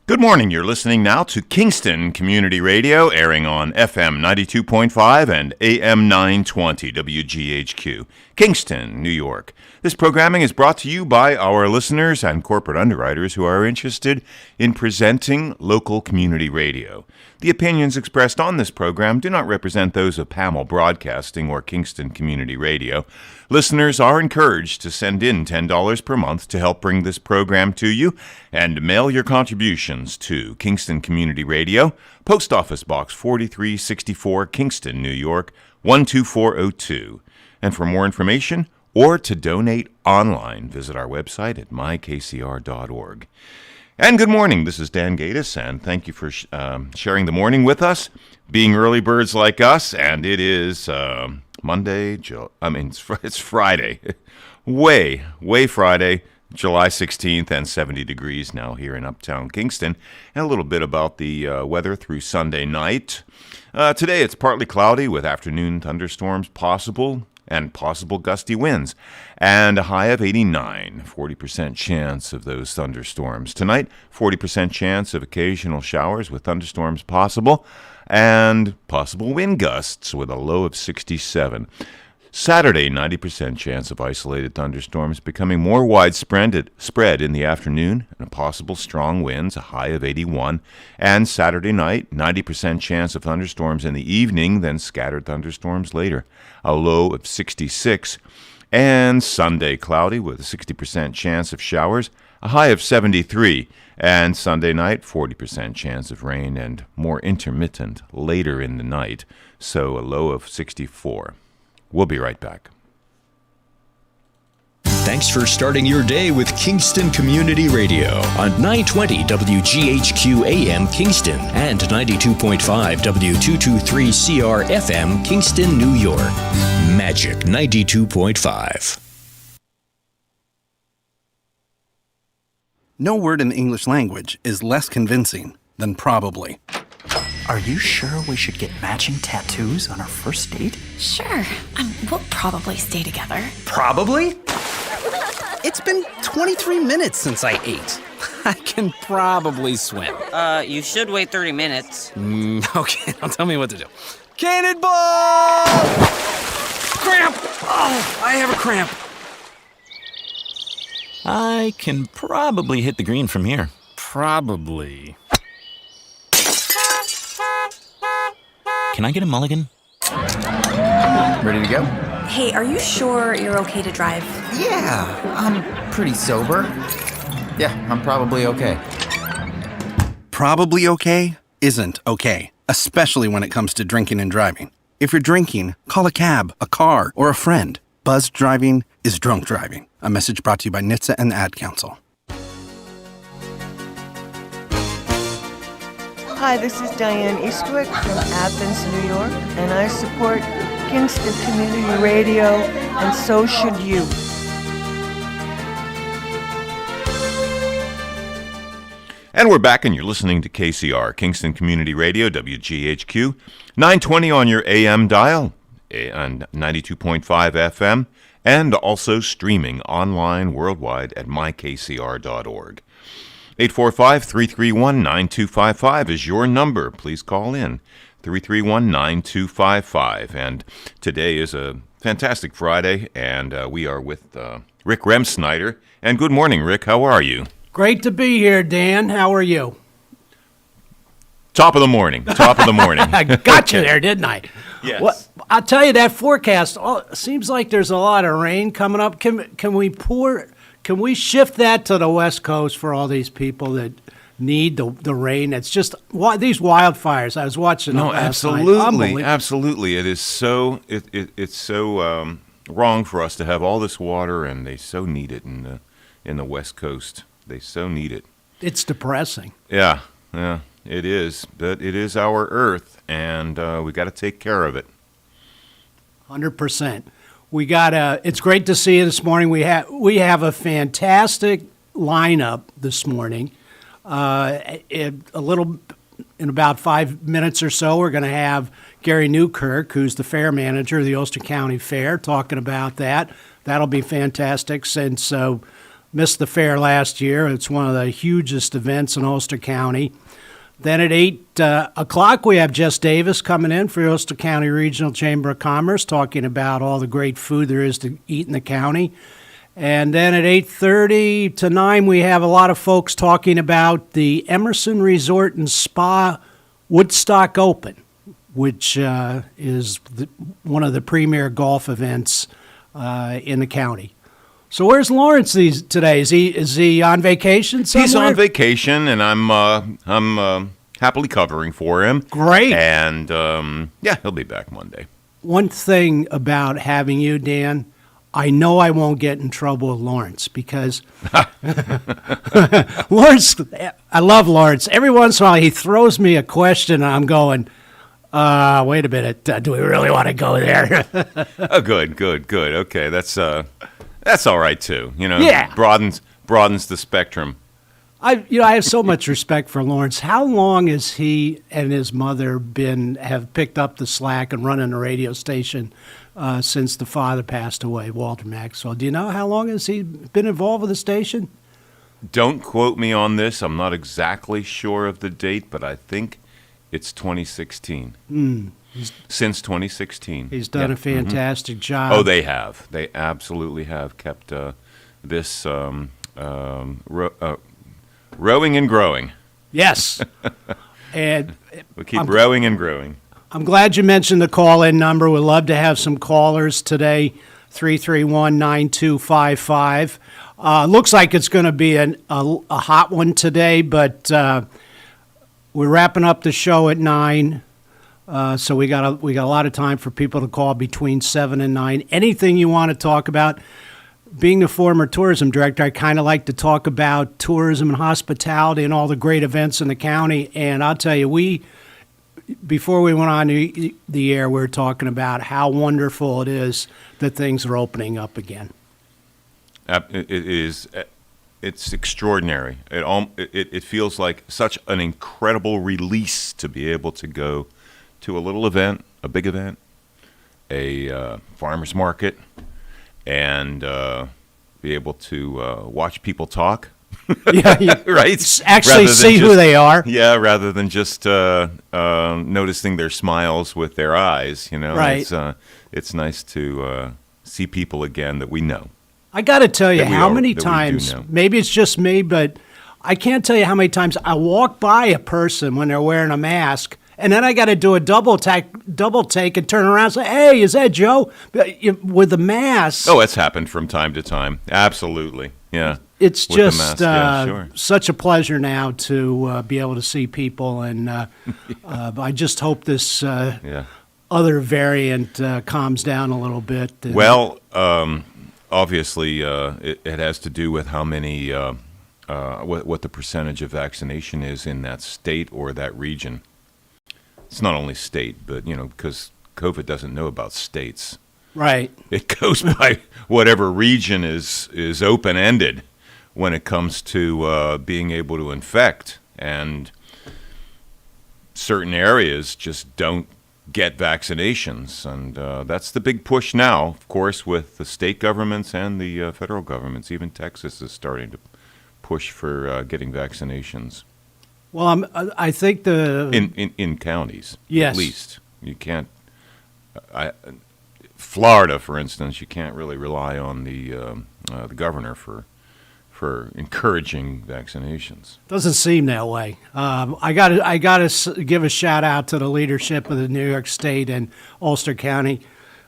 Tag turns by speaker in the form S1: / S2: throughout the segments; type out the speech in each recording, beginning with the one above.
S1: Good morning. You're listening now to Kingston Community Radio, airing on FM 92.5 and AM 920 WGHQ, Kingston, New York. This programming is brought to you by our listeners and corporate underwriters who are interested in presenting local community radio. The opinions expressed on this program do not represent those of Pamel Broadcasting or Kingston Community Radio. Listeners are encouraged to send in $10 per month to help bring this program to you and mail your contributions to Kingston Community Radio, Post Office Box 4364, Kingston, New York, 12402. And for more information or to donate online, visit our website at mykcr.org. And good morning, this is Dan Gatis, and thank you for sharing the morning with us, being early birds like us, and it is Monday, it's Friday, way Friday, July 16th, and 70 degrees now here in uptown Kingston, and a little bit about the weather through Sunday night. Today it's partly cloudy with afternoon thunderstorms possible, and possible gusty winds, and a high of 89, 40% chance of those thunderstorms. Tonight, 40% chance of occasional showers with thunderstorms possible, and possible wind gusts with a low of 67. Saturday, 90% chance of isolated thunderstorms becoming more widespread in the afternoon, and possible strong winds, a high of 81. And Saturday night, 90% chance of thunderstorms in the evening, then scattered thunderstorms later, a low of 66. And Sunday, cloudy with a 60% chance of showers, a high of 73. And Sunday night, 40% chance of rain and more intermittent later in the night, so a low of 64. We'll be right back.
S2: Thanks for starting your day with Kingston Community Radio on 920 WGHQ AM Kingston and 92.5 W223CR FM Kingston, New York. Magic 92.5.
S3: No word in the English language is less convincing than probably.
S4: Are you sure we should get matching tattoos on our first date?
S5: Sure. We'll probably stay together.
S4: Probably?
S3: It's been 23 minutes since I ate. I can probably swim.
S6: You should wait 30 minutes.
S3: Okay, now tell me what to do. Cannonball! Cramp! Oh, I have a cramp.
S7: I can probably hit the green from here.
S3: Probably.
S7: Can I get a mulligan?
S8: Ready to go?
S5: Hey, are you sure you're okay to drive?
S8: Yeah, I'm pretty sober. Yeah, I'm probably okay.
S3: Probably okay isn't okay, especially when it comes to drinking and driving. If you're drinking, call a cab, a car, or a friend. Buzzed driving is drunk driving. A message brought to you by NHTSA and the Ad Council.
S9: Hi, this is Diane Eastwick from Athens, New York, and I support Kingston Community Radio, and so should you.
S1: And we're back, and you're listening to KCR, Kingston Community Radio, WGHQ, 920 on your AM dial, and 92.5 FM, and also streaming online worldwide at mykcr.org. 845-331-9255 is your number. Please call in, 331-9255. And today is a fantastic Friday, and we are with Rick Remsnyder. And good morning, Rick. How are you?
S10: Great to be here, Dan. How are you?
S1: Top of the morning.
S10: I got you there, didn't I?
S1: Yes.
S10: Well, I'll tell you, that forecast seems like there's a lot of rain coming up. Can we shift that to the West Coast for all these people that need the rain? It's just these wildfires. I was watching them last night.
S1: Absolutely. It is so it's so wrong for us to have all this water, and they so need it in the West Coast. They so need it.
S10: It's depressing.
S1: Yeah, it is. But it is our Earth, and we got to take care of it.
S10: 100%. It's great to see you this morning. We have a fantastic lineup this morning. In about 5 minutes or so, we're going to have Gary Newkirk, who's the fair manager of the Ulster County Fair, talking about that. That'll be fantastic since Missed the fair last year. It's one of the hugest events in Ulster County. Then at 8 o'clock, we have Jess Davis coming in for the Ulster County Regional Chamber of Commerce, talking about all the great food there is to eat in the county. And then at 8:30 to 9, we have a lot of folks talking about the Emerson Resort and Spa Woodstock Open, which is one of the premier golf events in the county. So where's Lawrence today? Is he on vacation somewhere?
S1: He's on vacation, and I'm happily covering for him.
S10: Great.
S1: And he'll be back Monday.
S10: One thing about having you, Dan, I know I won't get in trouble with Lawrence because Lawrence, I love Lawrence. Every once in a while he throws me a question and I'm going, wait a minute, do we really want to go there?
S1: Oh, good. Okay, that's all right too.
S10: Yeah.
S1: broadens the spectrum.
S10: I have so much respect for Lawrence. How long has he and his mother have picked up the slack and running a radio station since the father passed away, Walter Maxwell? Do you know how long has he been involved with the station?
S1: Don't quote me on this. I'm not exactly sure of the date, but I think it's 2016. Since 2016.
S10: He's done a fantastic job.
S1: Oh, they have. They absolutely have kept this rowing and growing.
S10: Yes. And
S1: we keep rowing and growing.
S10: I'm glad you mentioned the call-in number. We'd love to have some callers today, 331-9255. Looks like it's going to be a hot one today, but we're wrapping up the show at 9. So we got a lot of time for people to call between 7 and 9. Anything you want to talk about. Being the former tourism director, I kind of like to talk about tourism and hospitality and all the great events in the county. And I'll tell you, before we went on the air, we were talking about how wonderful it is that things are opening up again.
S1: It is. It's extraordinary. It feels like such an incredible release to be able to go to a little event, a big event, a farmer's market, and be able to watch people talk.
S10: Yeah,
S1: right.
S10: Actually see who they are.
S1: Yeah, rather than just noticing their smiles with their eyes.
S10: Right.
S1: It's nice to see people again that we know.
S10: I got to tell you how many times, maybe it's just me, but I can't tell you how many times I walk by a person when they're wearing a mask, and then I got to do a double take and turn around and say, hey, is that Joe? With the mask.
S1: Oh, it's happened from time to time. Absolutely. Yeah.
S10: It's
S1: with
S10: just
S1: sure.
S10: Such a pleasure now to be able to see people, and I just hope this other variant calms down a little bit.
S1: Well, obviously, it has to do with how many, what the percentage of vaccination is in that state or that region. It's not only state, but, because COVID doesn't know about states.
S10: Right.
S1: It goes by whatever region is open-ended when it comes to being able to infect. And certain areas just don't get vaccinations. And that's the big push now, of course, with the state governments and the federal governments. Even Texas is starting to push for getting vaccinations.
S10: Well, I think
S1: in counties,
S10: yes.
S1: At least. You can't Florida, for instance, you can't really rely on the governor for encouraging vaccinations.
S10: Doesn't seem that way. I got to give a shout out to the leadership of the New York State and Ulster County.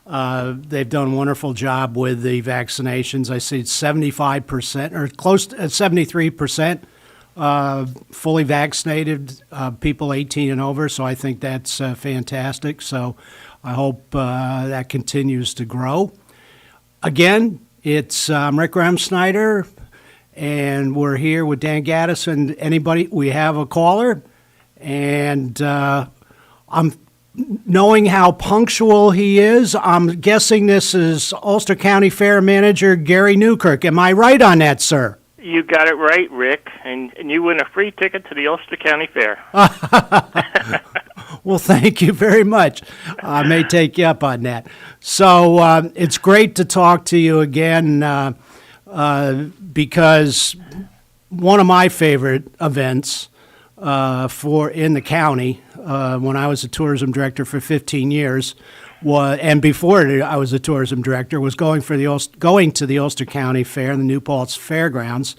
S10: They've done a wonderful job with the vaccinations. I see 75% or close to 73%. Fully vaccinated people 18 and over, so I think that's fantastic. So I hope that continues to grow. Again, it's Rick Remsnyder, and we're here with Dan Gaddis. And we have a caller, and I'm knowing how punctual he is. I'm guessing this is Ulster County Fair Manager Gary Newkirk. Am I right on that, sir?
S11: You got it right, Rick, and you win a free ticket to the Ulster County Fair.
S10: Well, thank you very much. I may take you up on that. So it's great to talk to you again. because one of my favorite events for in the county when I was a tourism director for 15 years and before I was a tourism director was going to the Ulster County Fair, the New Paltz Fairgrounds.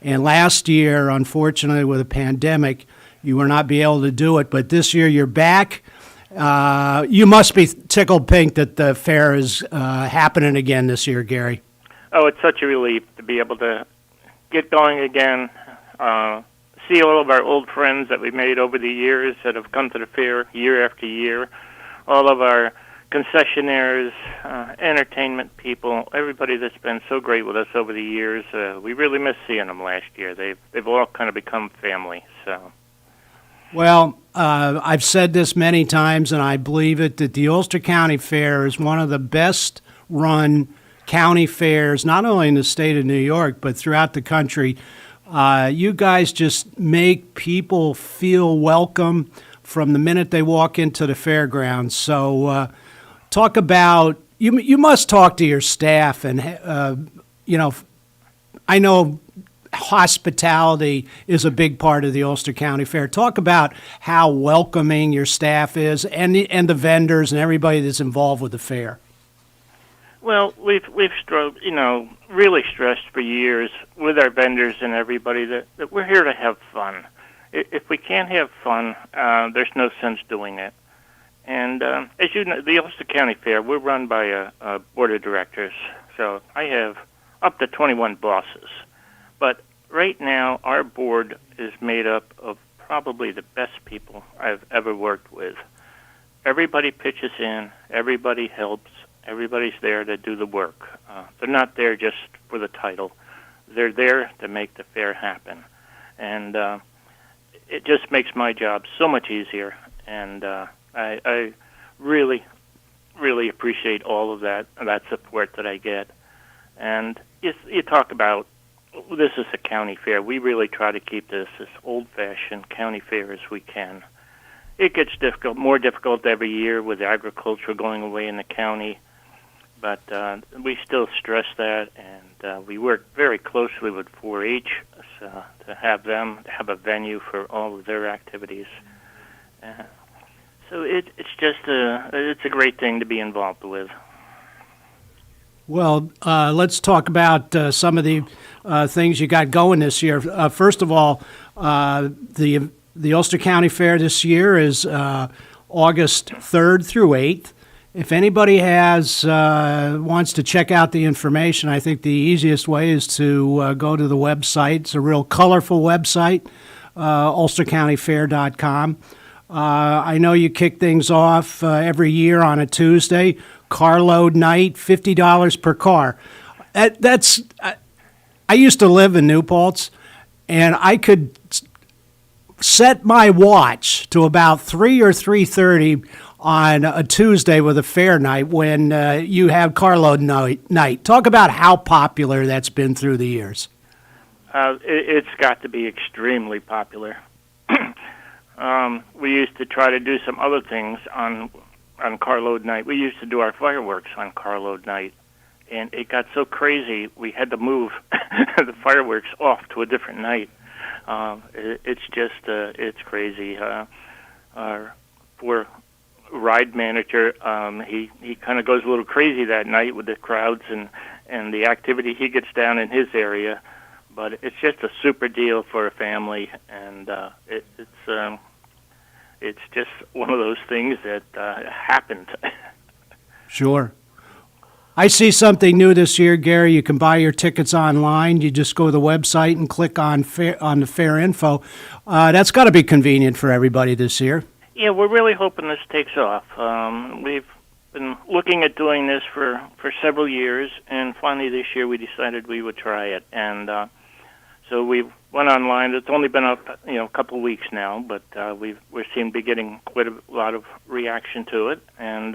S10: And last year, unfortunately, with a pandemic, you were not be able to do it. But this year, you're back. You must be tickled pink that the fair is happening again this year, Gary.
S11: Oh, it's such a relief to be able to get going again, see all of our old friends that we've made over the years that have come to the fair year after year, all of our concessionaires, entertainment people, everybody that's been so great with us over the years. We really miss seeing them last year. They've all kind of become family. So,
S10: well, I've said this many times, and I believe it, that the Ulster County Fair is one of the best run county fairs, not only in the state of New York, but throughout the country. You guys just make people feel welcome from the minute they walk into the fairgrounds. So talk about, you must talk to your staff, and, I know hospitality is a big part of the Ulster County Fair. Talk about how welcoming your staff is and the vendors and everybody that's involved with the fair.
S11: Well, we've really stressed for years with our vendors and everybody that we're here to have fun. If we can't have fun, there's no sense doing it. And as you know, the Ulster County Fair, we're run by a board of directors. So I have up to 21 bosses. But right now, our board is made up of probably the best people I've ever worked with. Everybody pitches in. Everybody helps. Everybody's there to do the work. They're not there just for the title. They're there to make the fair happen. And it just makes my job so much easier. And I really, really appreciate all of that support that I get. And you talk about, this is a county fair. We really try to keep this as old-fashioned county fair as we can. It gets more difficult every year with agriculture going away in the county. But we still stress that, and we work very closely with 4-H to have a venue for all of their activities. So it's just it's a great thing to be involved with.
S10: Well, let's talk about some of the things you got going this year. First of all, the Ulster County Fair this year is August 3rd through 8th. If anybody wants to check out the information, I think the easiest way is to go to the website. It's a real colorful website, ulstercountyfair.com. I know you kick things off every year on a Tuesday. Carload night, $50 per car. I used to live in New Paltz, and I could set my watch to about 3 or 3:30 on a Tuesday with a fair night when you have carload night. Talk about how popular that's been through the years.
S11: It's got to be extremely popular. We used to try to do some other things on carload night. We used to do our fireworks on carload night, and it got so crazy we had to move the fireworks off to a different night. It's crazy. Our poor ride manager, he kind of goes a little crazy that night with the crowds and the activity he gets down in his area. But it's just a super deal for a family, and it's just one of those things that happened.
S10: Sure. I see something new this year, Gary. You can buy your tickets online. You just go to the website and click on the fair info. That's got to be convenient for everybody this year.
S11: Yeah, we're really hoping this takes off. We've been looking at doing this for several years, and finally this year we decided we would try it. And so we went online. It's only been up, a couple of weeks now, but we seem to be getting quite a lot of reaction to it. And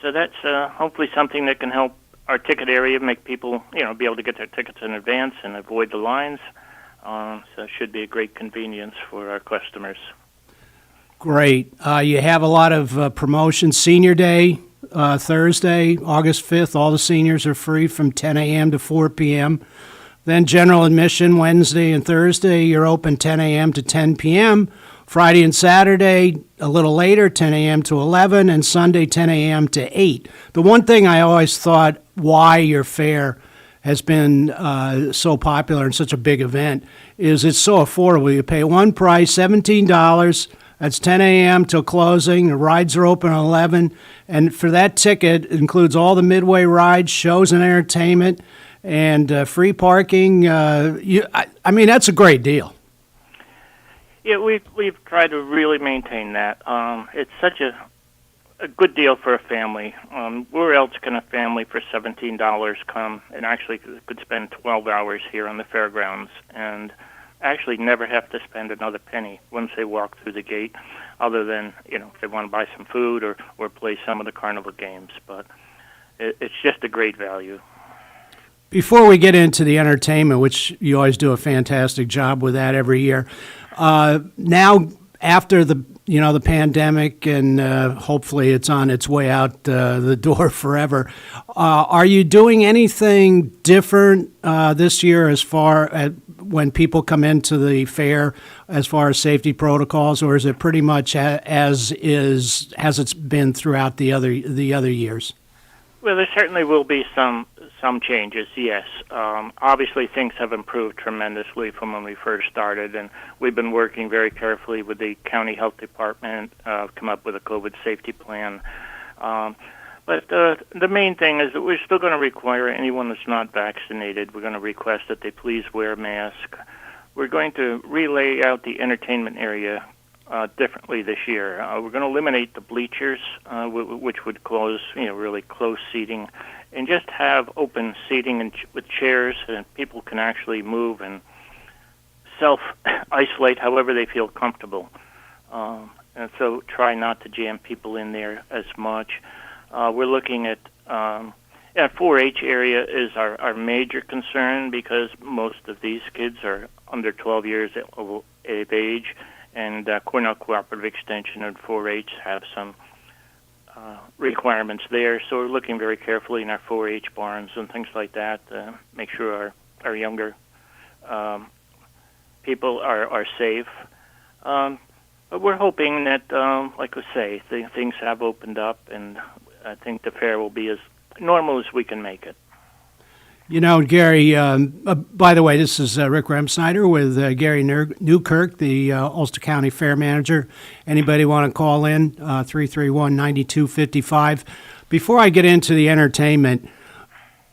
S11: so that's hopefully something that can help our ticket area, make people, be able to get their tickets in advance and avoid the lines. So it should be a great convenience for our customers.
S10: Great. You have a lot of promotions. Senior Day Thursday, August 5th. All the seniors are free from 10 a.m. to 4 p.m. Then general admission Wednesday and Thursday, you're open 10 a.m. to 10 p.m. Friday and Saturday, a little later, 10 a.m. to 11, and Sunday, 10 a.m. to 8. The one thing I always thought why your fair has been so popular and such a big event is it's so affordable. You pay one price, $17. That's 10 a.m. till closing. The rides are open at 11. And for that ticket, it includes all the midway rides, shows and entertainment, and free parking. I mean, that's a great deal.
S11: Yeah, we've tried to really maintain that. It's such a good deal for a family. Where else can a family for $17 come and actually could spend 12 hours here on the fairgrounds and actually never have to spend another penny once they walk through the gate, other than, if they want to buy some food or play some of the carnival games. But it's just a great value.
S10: Before we get into the entertainment, which you always do a fantastic job with that every year, now after the pandemic and hopefully it's on its way out the door forever, are you doing anything different this year as far as when people come into the fair as far as safety protocols, or is it pretty much as it's been throughout the other years?
S11: Well, there certainly will be some changes, yes. Obviously, things have improved tremendously from when we first started, and we've been working very carefully with the county health department, come up with a COVID safety plan. But the main thing is that we're still going to require anyone that's not vaccinated, we're going to request that they please wear a mask. We're going to relay out the entertainment area differently this year. We're going to eliminate the bleachers, which would close, really close seating, and just have open seating and with chairs, and people can actually move and self-isolate however they feel comfortable. And so try not to jam people in there as much. We're looking at 4-H area is our major concern because most of these kids are under 12 years of age, and Cornell Cooperative Extension and 4-H have some requirements there. So we're looking very carefully in our 4-H barns and things like that to make sure our younger people are safe. But we're hoping that, like I say, things have opened up, and I think the fair will be as normal as we can make it.
S10: Gary, by the way, this is Rick Remsnyder with Gary Newkirk, the Ulster County Fair Manager. Anybody want to call in, 331-9255. Before I get into the entertainment,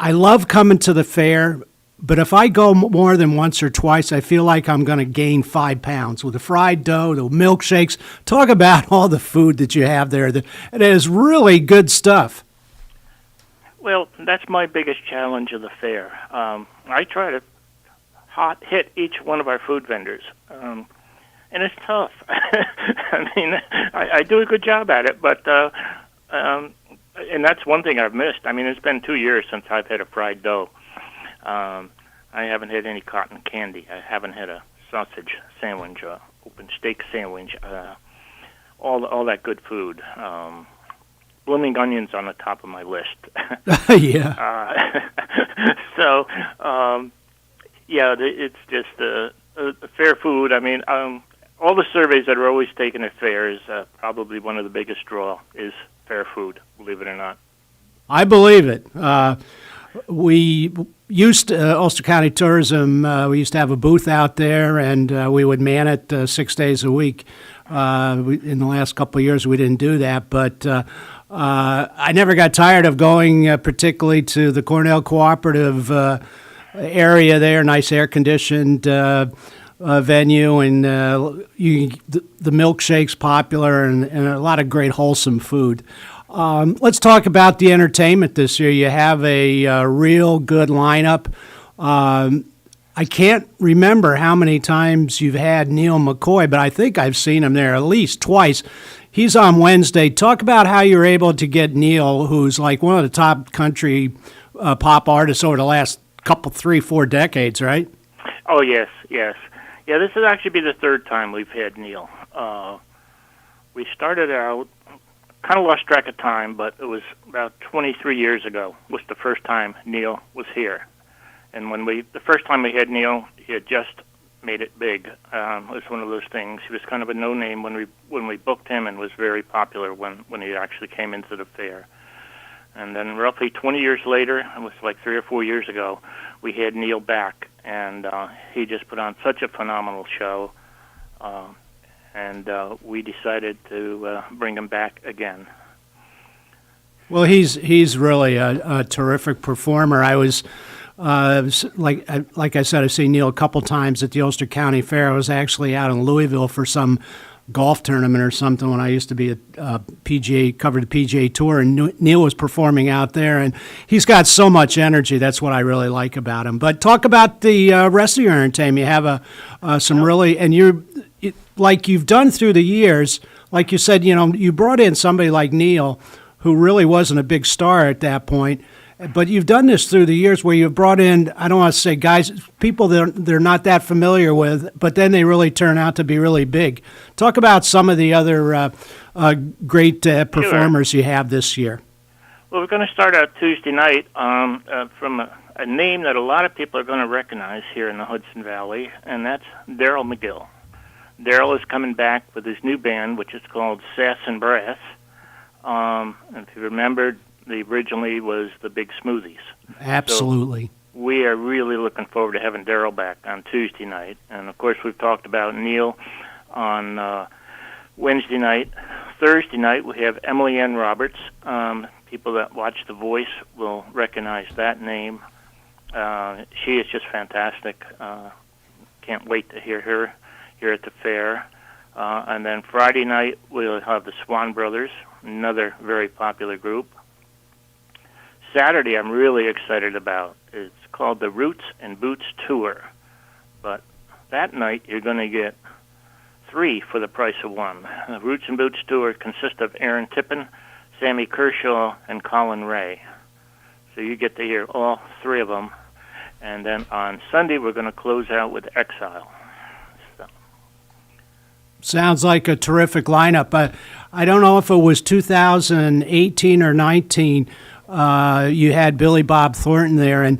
S10: I love coming to the fair, but if I go more than once or twice, I feel like I'm going to gain 5 pounds with the fried dough, the milkshakes. Talk about all the food that you have there. It is really good stuff.
S11: Well, that's my biggest challenge of the fair. I try to hit each one of our food vendors, and it's tough. I mean, I do a good job at it, but and that's one thing I've missed. I mean, it's been 2 years since I've had a fried dough. I haven't had any cotton candy. I haven't had a sausage sandwich, open steak sandwich, all that good food. Blooming onions on the top of my list.
S10: Yeah.
S11: So, it's just fair food. I mean, all the surveys that are always taken at fairs, probably one of the biggest draw is fair food, believe it or not.
S10: I believe it. We used to, Ulster County Tourism, we used to have a booth out there, and we would man it 6 days a week. In the last couple of years, we didn't do that, but I never got tired of going, particularly to the Cornell Cooperative area there, nice air-conditioned venue, and the milkshake's popular, and a lot of great wholesome food. Let's talk about the entertainment this year. You have a real good lineup. I can't remember how many times you've had Neil McCoy, but I think I've seen him there at least twice. He's on Wednesday. Talk about how you're able to get Neil, who's like one of the top country pop artists over the last couple, 3-4 decades, right?
S11: Oh, yes. Yeah, this will actually be the third time we've had Neil. We started out kind of lost track of time, but it was about 23 years ago was the first time Neil was here. And the first time we had Neil, he had just made it big. It was one of those things. He was kind of a no-name when we booked him, and was very popular when he actually came into the fair. And then roughly 20 years later, it was like 3 or 4 years ago, we had Neil back, and he just put on such a phenomenal show. And we decided to bring him back again.
S10: Well, he's really a terrific performer. I was like I said, I've seen Neil a couple times at the Ulster County Fair. I was actually out in Louisville for some golf tournament or something when I used to be a PGA, covered the PGA Tour, and Neil was performing out there, and he's got so much energy. That's what I really like about him. But talk about the rest of your entertainment. You have some really, and like you've done through the years, like you said, you brought in somebody like Neil, who really wasn't a big star at that point, but you've done this through the years where you've brought in, I don't want to say guys, people that they're not that familiar with, but then they really turn out to be really big. Talk about some of the other great performers you have this year.
S11: Well, we're going to start out Tuesday night from a name that a lot of people are going to recognize here in the Hudson Valley, and that's Daryl McGill. Daryl is coming back with his new band, which is called Sass and Brass. And if you remember, originally was the Big Smoothies.
S10: Absolutely.
S11: So we are really looking forward to having Daryl back on Tuesday night. And, of course, we've talked about Neil on Wednesday night. Thursday night, we have Emily Ann Roberts. People that watch The Voice will recognize that name. She is just fantastic. Can't wait to hear her here at the fair. And then Friday night, we'll have the Swan Brothers, another very popular group. Saturday, I'm really excited about. It's called the Roots and Boots Tour. But that night, you're going to get 3 for the price of 1. The Roots and Boots Tour consists of Aaron Tippin, Sammy Kershaw, and Colin Ray. So you get to hear all 3 of them. And then on Sunday, we're going to close out with Exile.
S10: Sounds like a terrific lineup. I don't know if it was 2018 or 19. You had Billy Bob Thornton there, and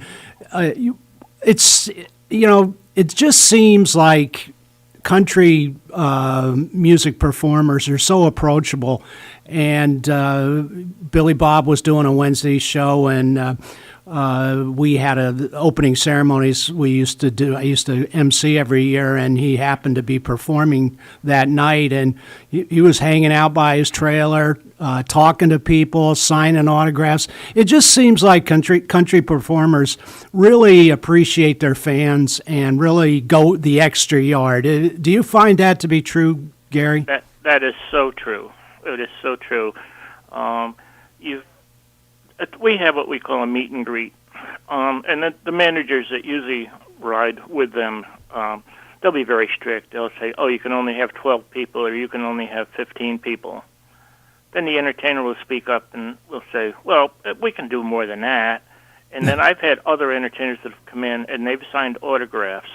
S10: it just seems like country music performers are so approachable. And Billy Bob was doing a Wednesday show, and we had opening ceremonies I used to MC every year, and he happened to be performing that night, and he was hanging out by his trailer, talking to people, signing autographs. It just seems like country performers really appreciate their fans and really go the extra yard. Do you find that to be true, Gary?
S11: That is so true. It is so true. We have what we call a meet and greet, and the managers that usually ride with them, they'll be very strict. They'll say, "Oh, you can only have 12 people, or you can only have 15 people." Then the entertainer will speak up and will say, "Well, we can do more than that." And then I've had other entertainers that have come in and they've signed autographs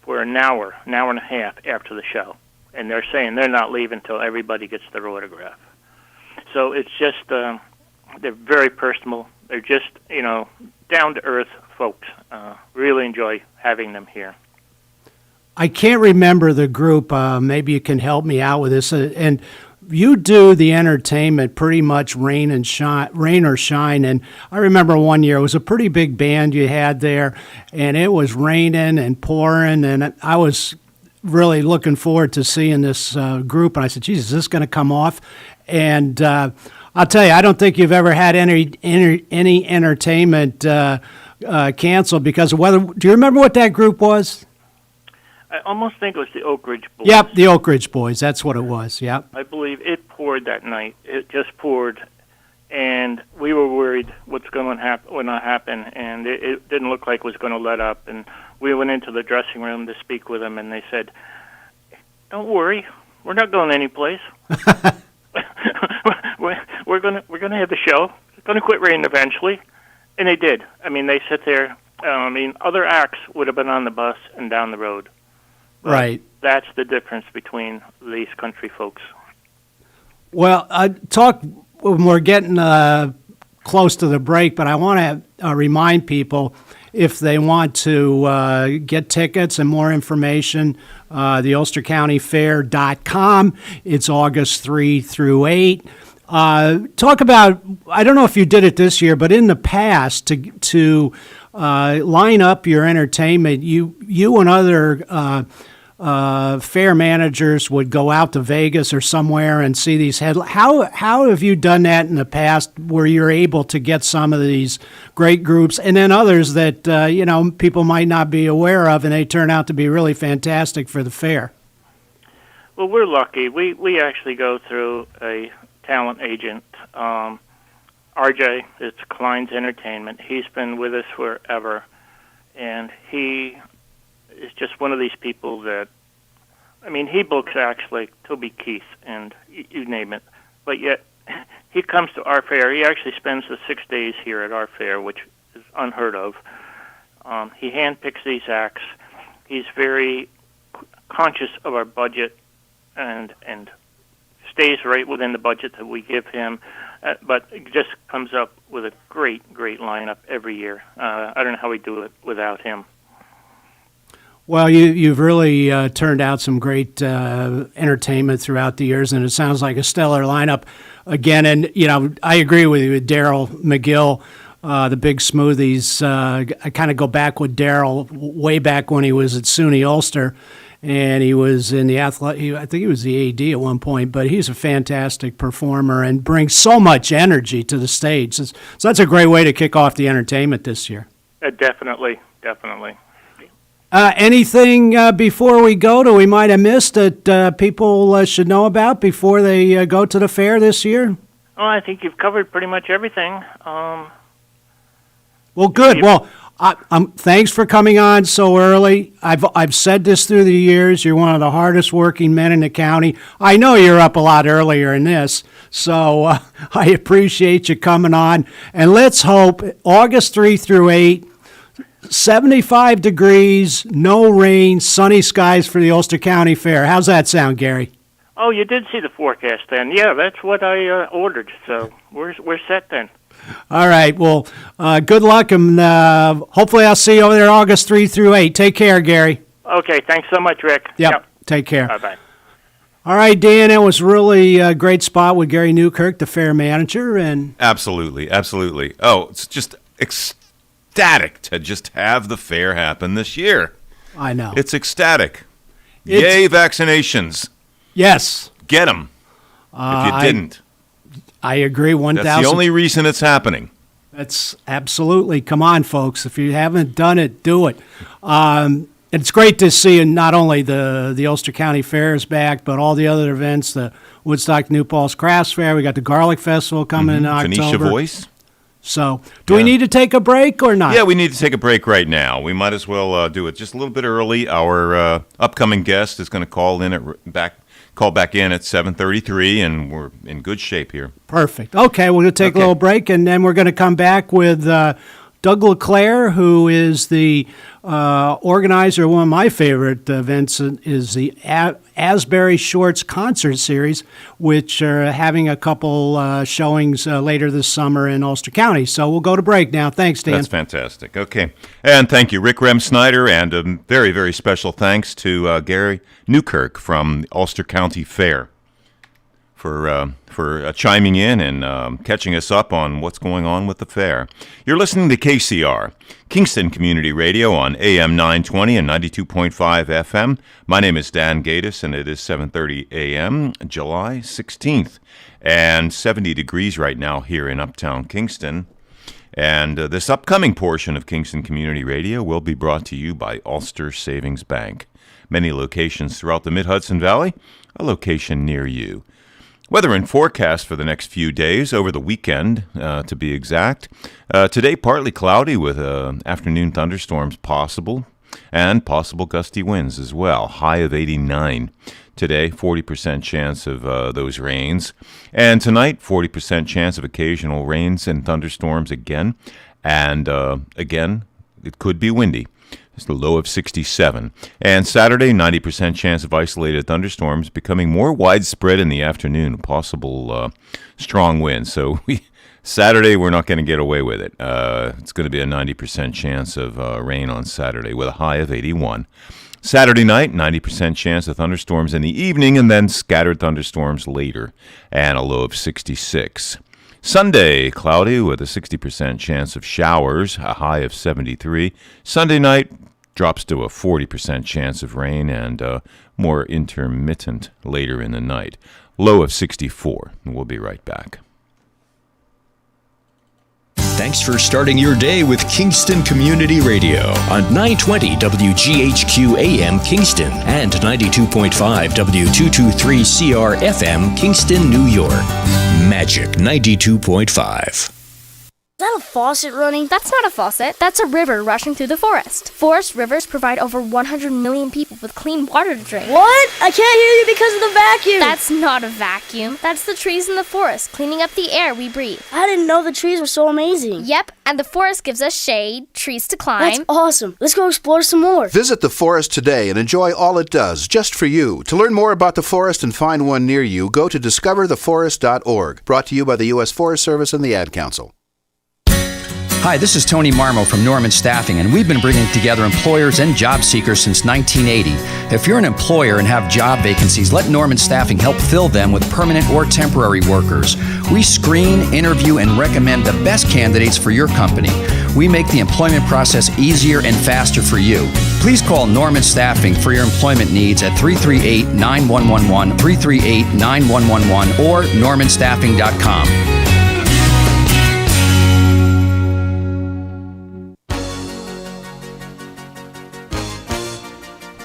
S11: for an hour and a half after the show, and they're saying they're not leaving until everybody gets their autograph. So it's just. They're very personal. They're just, down-to-earth folks. Really enjoy having them here.
S10: I can't remember the group. Maybe you can help me out with this. And you do the entertainment pretty much rain or shine. And I remember one year it was a pretty big band you had there, and it was raining and pouring, and I was really looking forward to seeing this group. And I said, "Jesus, is this going to come off?" And I'll tell you, I don't think you've ever had any entertainment canceled because of weather. Do you remember what that group was?
S11: I almost think it was the Oak Ridge Boys.
S10: Yep, the Oak Ridge Boys. That's what it was, yep.
S11: I believe it poured that night. It just poured, and we were worried what's going to happen, and it didn't look like it was going to let up. And we went into the dressing room to speak with them, and they said, "Don't worry, we're not going anyplace." We're gonna have the show. It's gonna quit raining eventually, and they did. I mean, they sit there. Other acts would have been on the bus and down the road. But
S10: right.
S11: That's the difference between these country folks.
S10: Well, when we're getting close to the break, but I want to remind people if they want to get tickets and more information, the UlsterCountyFair.com. It's August 3 through 8. Talk about, I don't know if you did it this year, but in the past, to line up your entertainment, you and other fair managers would go out to Vegas or somewhere and see these How have you done that in the past where you're able to get some of these great groups and then others that, people might not be aware of and they turn out to be really fantastic for the fair?
S11: Well, we're lucky. We actually go through a talent agent. RJ, it's Klein's Entertainment. He's been with us forever, and he is just one of these people that, he books actually Toby Keith and you name it, but yet he comes to our fair. He actually spends the 6 days here at our fair, which is unheard of. He handpicks these acts. He's very conscious of our budget and stays right within the budget that we give him, but it just comes up with a great lineup every year. I don't know how we do it without him.
S10: Well, you've really turned out some great entertainment throughout the years, and it sounds like a stellar lineup again. And, I agree with you with Daryl McGill, the Big Smoothies. I kind of go back with Daryl way back when he was at SUNY Ulster, and he was in the I think he was the AD at one point, but he's a fantastic performer and brings so much energy to the stage. So that's a great way to kick off the entertainment this year.
S11: Definitely.
S10: Anything before we go that we might have missed that people should know about before they go to the fair this year?
S11: Oh, I think you've covered pretty much everything.
S10: Well, good. Well, thanks for coming on so early. I've said this through the years. You're one of the hardest working men in the county. I know you're up a lot earlier in this, so I appreciate you coming on. And let's hope August 3 through 8, 75 degrees, no rain, sunny skies for the Ulster County Fair. How's that sound, Gary?
S11: Oh, you did see the forecast then. Yeah, that's what I ordered, so we're set then.
S10: All right. Well, good luck, and hopefully I'll see you over there August 3 through 8. Take care, Gary.
S11: Okay. Thanks so much, Rick.
S10: Yep. Take care.
S11: Bye-bye.
S10: All right, Dan, it was really a great spot with Gary Newkirk, the fair manager. And
S1: Absolutely. Oh, it's just ecstatic to just have the fair happen this year.
S10: I know.
S1: It's ecstatic. Yay, vaccinations.
S10: Yes.
S1: Get them. If you didn't.
S10: I agree 1,000.
S1: That's the only reason it's happening.
S10: That's absolutely. Come on, folks. If you haven't done it, do it. It's great to see not only the Ulster County Fair is back, but all the other events, the Woodstock New Paltz Crafts Fair. We got the Garlic Festival coming in October.
S1: Phoenicia Voice.
S10: So, do we need to take a break or not?
S1: Yeah, we need to take a break right now. We might as well do it just a little bit early. Our upcoming guest is going to call back in at 7:33, and we're in good shape here.
S10: Perfect. Okay, we're going to take a little break, and then we're going to come back with Doug LeClaire, who is the organizer of one of my favorite events, is the Asbury Shorts Concert Series, which are having a couple showings later this summer in Ulster County. So we'll go to break now. Thanks, Dan.
S1: That's fantastic. Okay. And thank you, Rick Rem Snyder, and a very, very special thanks to Gary Newkirk from the Ulster County Fair for chiming in and catching us up on what's going on with the fair. You're listening to KCR, Kingston Community Radio on AM 920 and 92.5 FM. My name is Dan Gaddis, and it is 7:30 a.m., July 16th, and 70 degrees right now here in Uptown Kingston. And this upcoming portion of Kingston Community Radio will be brought to you by Ulster Savings Bank. Many locations throughout the Mid-Hudson Valley, a location near you. Weather and forecast for the next few days, over the weekend to be exact. Today, partly cloudy with afternoon thunderstorms possible, and possible gusty winds as well. High of 89. Today, 40% chance of those rains. And tonight, 40% chance of occasional rains and thunderstorms again. And again, it could be windy. It's the low of 67. And Saturday, 90% chance of isolated thunderstorms becoming more widespread in the afternoon, possible strong winds. So Saturday, we're not going to get away with it. It's going to be a 90% chance of rain on Saturday with a high of 81. Saturday night, 90% chance of thunderstorms in the evening and then scattered thunderstorms later and a low of 66. Sunday, cloudy with a 60% chance of showers, a high of 73. Sunday night drops to a 40% chance of rain and more intermittent later in the night. Low of 64. We'll be right back.
S2: Thanks for starting your day with Kingston Community Radio on 920 WGHQ AM Kingston and 92.5 W223 CR FM Kingston, New York. Magic 92.5.
S12: Is that a faucet running? That's not a faucet. That's a river rushing through the forest. Forest rivers provide over 100 million people with clean water to drink.
S13: What? I can't hear you because of the vacuum.
S12: That's not a vacuum. That's the trees in the forest cleaning up the air we breathe.
S13: I didn't know the trees were so amazing.
S12: Yep, and the forest gives us shade, trees to climb.
S13: That's awesome. Let's go explore some more.
S14: Visit the forest today and enjoy all it does, just for you. To learn more about the forest and find one near you, go to discovertheforest.org. Brought to you by the U.S. Forest Service and the Ad Council.
S15: Hi, this is Tony Marmo from Norman Staffing, and we've been bringing together employers and job seekers since 1980. If you're an employer and have job vacancies, let Norman Staffing help fill them with permanent or temporary workers. We screen, interview, and recommend the best candidates for your company. We make the employment process easier and faster for you. Please call Norman Staffing for your employment needs at 338-9111, 338-9111, or normanstaffing.com.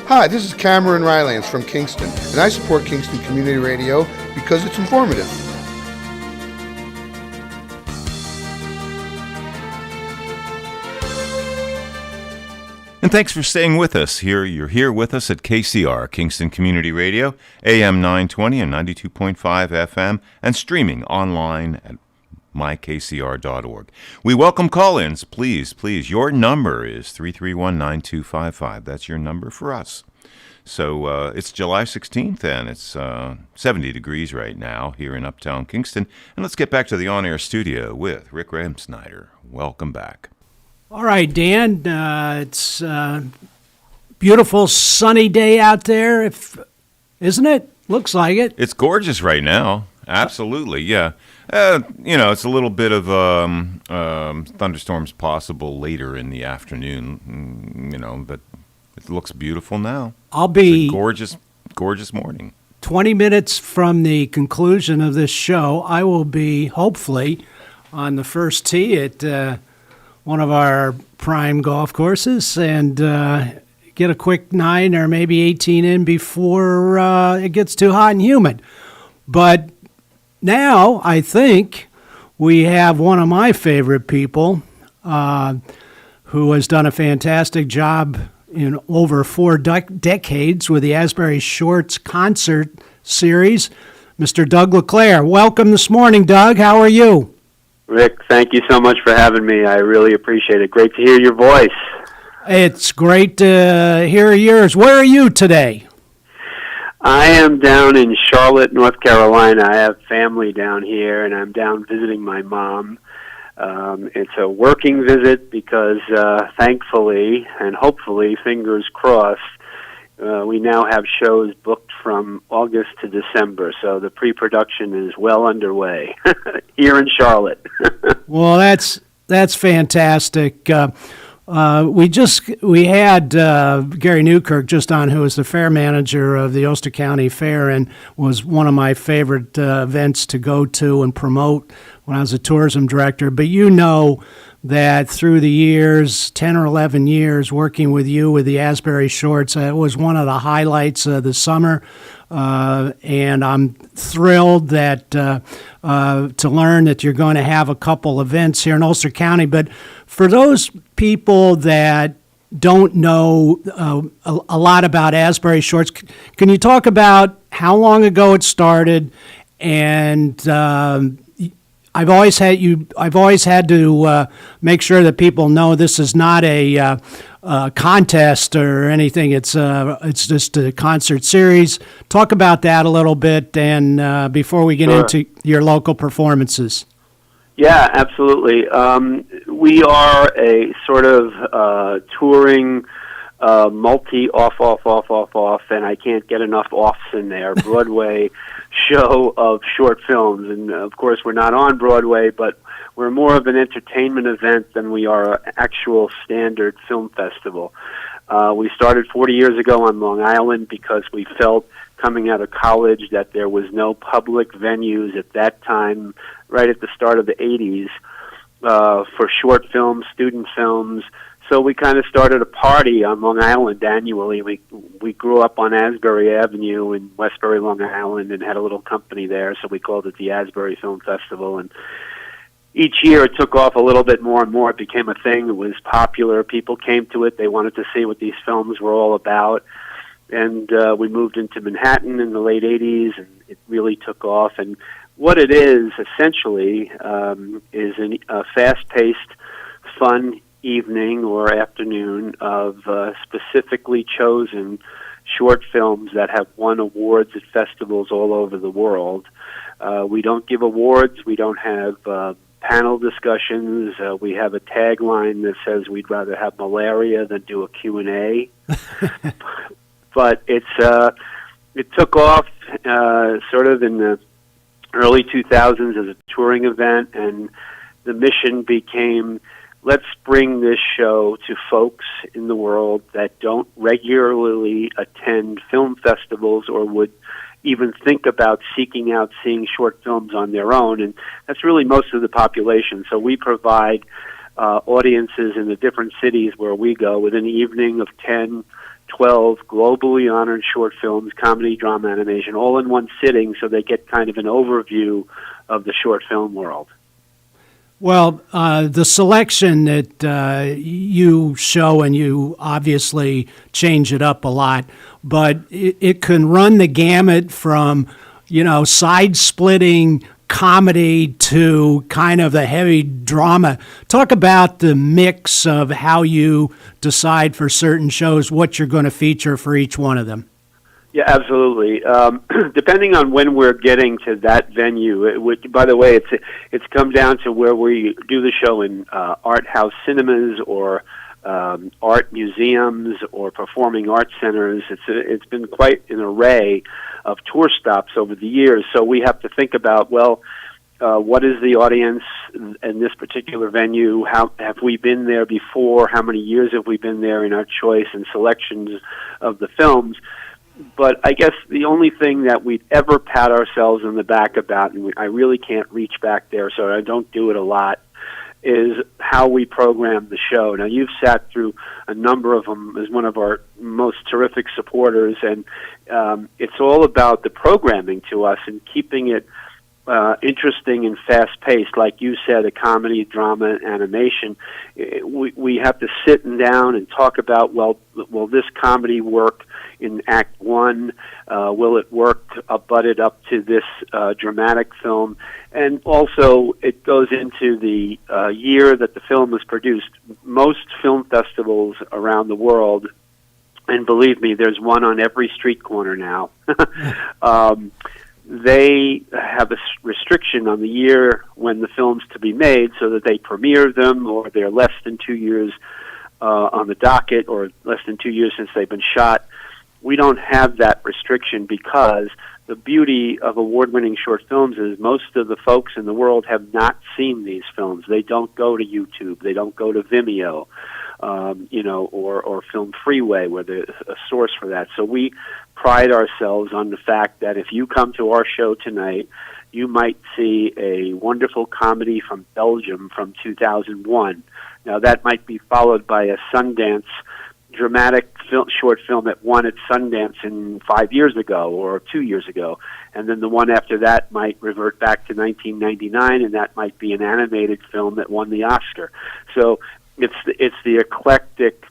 S16: Hi, this is Cameron Rylands from Kingston, and I support Kingston Community Radio because it's informative.
S1: And thanks for staying with us. You're here with us at KCR, Kingston Community Radio, AM 920 and 92.5 FM, and streaming online at mykcr.org. We welcome call-ins. Please, your number is 331-9255. That's your number for us. So it's July 16th, and it's 70 degrees right now here in Uptown Kingston. And let's get back to the on-air studio with Rick Remsnyder. Welcome back.
S10: All right, Dan. It's a beautiful sunny day out there, isn't it? Looks like it.
S1: It's gorgeous right now. Absolutely, yeah. It's a little bit of thunderstorms possible later in the afternoon, but it looks beautiful now.
S10: It's
S1: a gorgeous morning.
S10: 20 minutes from the conclusion of this show, I will be, hopefully, on the first tee at one of our prime golf courses and get a quick 9 or maybe 18 in before it gets too hot and humid. But now, I think we have one of my favorite people who has done a fantastic job in over 4 decades with the Asbury Shorts concert series, Mr. Doug LeClaire. Welcome this morning, Doug. How are you?
S17: Rick, thank you so much for having me. I really appreciate it. Great to hear your voice.
S10: It's great to hear yours. Where are you today?
S17: I am down in Charlotte, North Carolina. I have family down here, and I'm down visiting my mom. It's a working visit because thankfully, and hopefully, fingers crossed, we now have shows booked from August to December, so the pre-production is well underway here in Charlotte.
S10: Well, that's fantastic. We had Gary Newkirk just on, who is the fair manager of the Ulster County Fair and was one of my favorite events to go to and promote when I was a tourism director. But you know that through the years, 10 or 11 years, working with you with the Asbury Shorts, it was one of the highlights of the summer. And I'm thrilled that to learn that you're going to have a couple events here in Ulster County. But for those people that don't know a lot about Asbury Shorts, can you talk about how long ago it started? And I've always had to make sure that people know this is not a contest or anything. It's just a concert series. Talk about that a little bit, and before we get into your local performances.
S17: Yeah, absolutely. We are a sort of touring, multi off, and I can't get enough offs in there. Broadway show of short films, and of course we're not on Broadway, but we're more of an entertainment event than we are an actual standard film festival. We started 40 years ago on Long Island because we felt coming out of college that there was no public venues at that time, right at the start of the 80s, for short films, student films. So we kind of started a party on Long Island annually. We grew up on Asbury Avenue in Westbury, Long Island, and had a little company there, so we called it the Asbury Film Festival. And each year it took off a little bit more and more. It became a thing. It was popular. People came to it. They wanted to see what these films were all about. And we moved into Manhattan in the late 80s, and it really took off. And what it is, essentially, is a fast-paced, fun evening or afternoon of specifically chosen short films that have won awards at festivals all over the world. We don't give awards. We don't have panel discussions. We have a tagline that says we'd rather have malaria than do a Q&A. But it took off sort of in the early 2000s as a touring event, and the mission became, let's bring this show to folks in the world that don't regularly attend film festivals or would even think about seeking out seeing short films on their own, and that's really most of the population. So we provide audiences in the different cities where we go with an evening of 10, 12 globally honored short films, comedy, drama, animation, all in one sitting, so they get kind of an overview of the short film world.
S10: Well, the selection that you show, and you obviously change it up a lot, but it can run the gamut from, side-splitting comedy to kind of the heavy drama. Talk about the mix of how you decide for certain shows what you're going to feature for each one of them.
S17: Yeah, absolutely. Depending on when we're getting to that venue, by the way, it's come down to where we do the show in art house cinemas or art museums or performing arts centers. It's been quite an array of tour stops over the years. So we have to think about, what is the audience in this particular venue? How have we been there before? How many years have we been there in our choice and selections of the films? But I guess the only thing that we'd ever pat ourselves on the back about, and I really can't reach back there, so I don't do it a lot, is how we program the show. Now, you've sat through a number of them as one of our most terrific supporters, and it's all about the programming to us and keeping it interesting and fast-paced. Like you said, a comedy, drama, animation. We have to sit down and talk about, will this comedy work in Act 1? Will it work butted up to this dramatic film? And also, it goes into the year that the film was produced. Most film festivals around the world, and believe me, there's one on every street corner now, they have a restriction on the year when the film's to be made so that they premiere them, or they're less than 2 years on the docket, or less than 2 years since they've been shot. We don't have that restriction because the beauty of award-winning short films is most of the folks in the world have not seen these films. They don't go to YouTube. They don't go to Vimeo, or Film Freeway, where there's a source for that. So we pride ourselves on the fact that if you come to our show tonight, you might see a wonderful comedy from Belgium from 2001. Now, that might be followed by a Sundance dramatic short film that won at Sundance 5 years ago or 2 years ago, and then the one after that might revert back to 1999, and that might be an animated film that won the Oscar. So it's the eclectic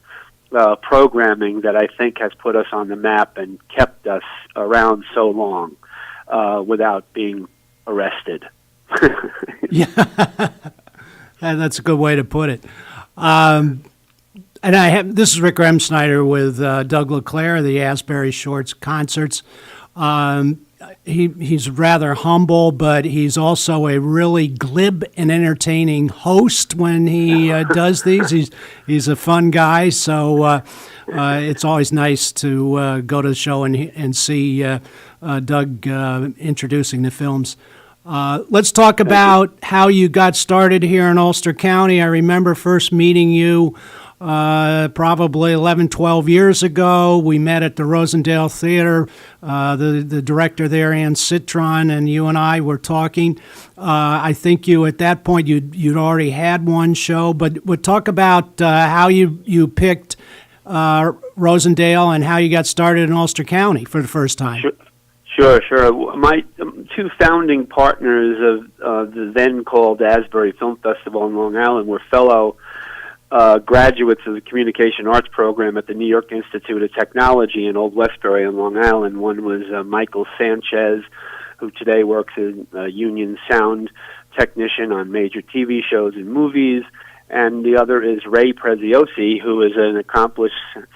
S17: programming that I think has put us on the map and kept us around so long without being arrested.
S10: Yeah, that's a good way to put it. And this is Rick Remsnyder with Doug LeClaire, the Asbury Shorts concerts. He's rather humble, but he's also a really glib and entertaining host when he does these. He's a fun guy, so it's always nice to go to the show and see Doug introducing the films. Let's talk about how you got started here in Ulster County. I remember first meeting you probably 11, 12 years ago. We met at the Rosendale Theater. The director there, Ann Citron, and you and I were talking. I think at that point, you'd already had one show, but we'll talk about how you picked Rosendale and how you got started in Ulster County for the first time.
S17: Sure. My two founding partners of the then called Asbury Film Festival in Long Island were fellow graduates of the Communication Arts Program at the New York Institute of Technology in Old Westbury on Long Island. One was Michael Sanchez, who today works as a union sound technician on major TV shows and movies, and the other is Ray Preziosi, who is an accomplished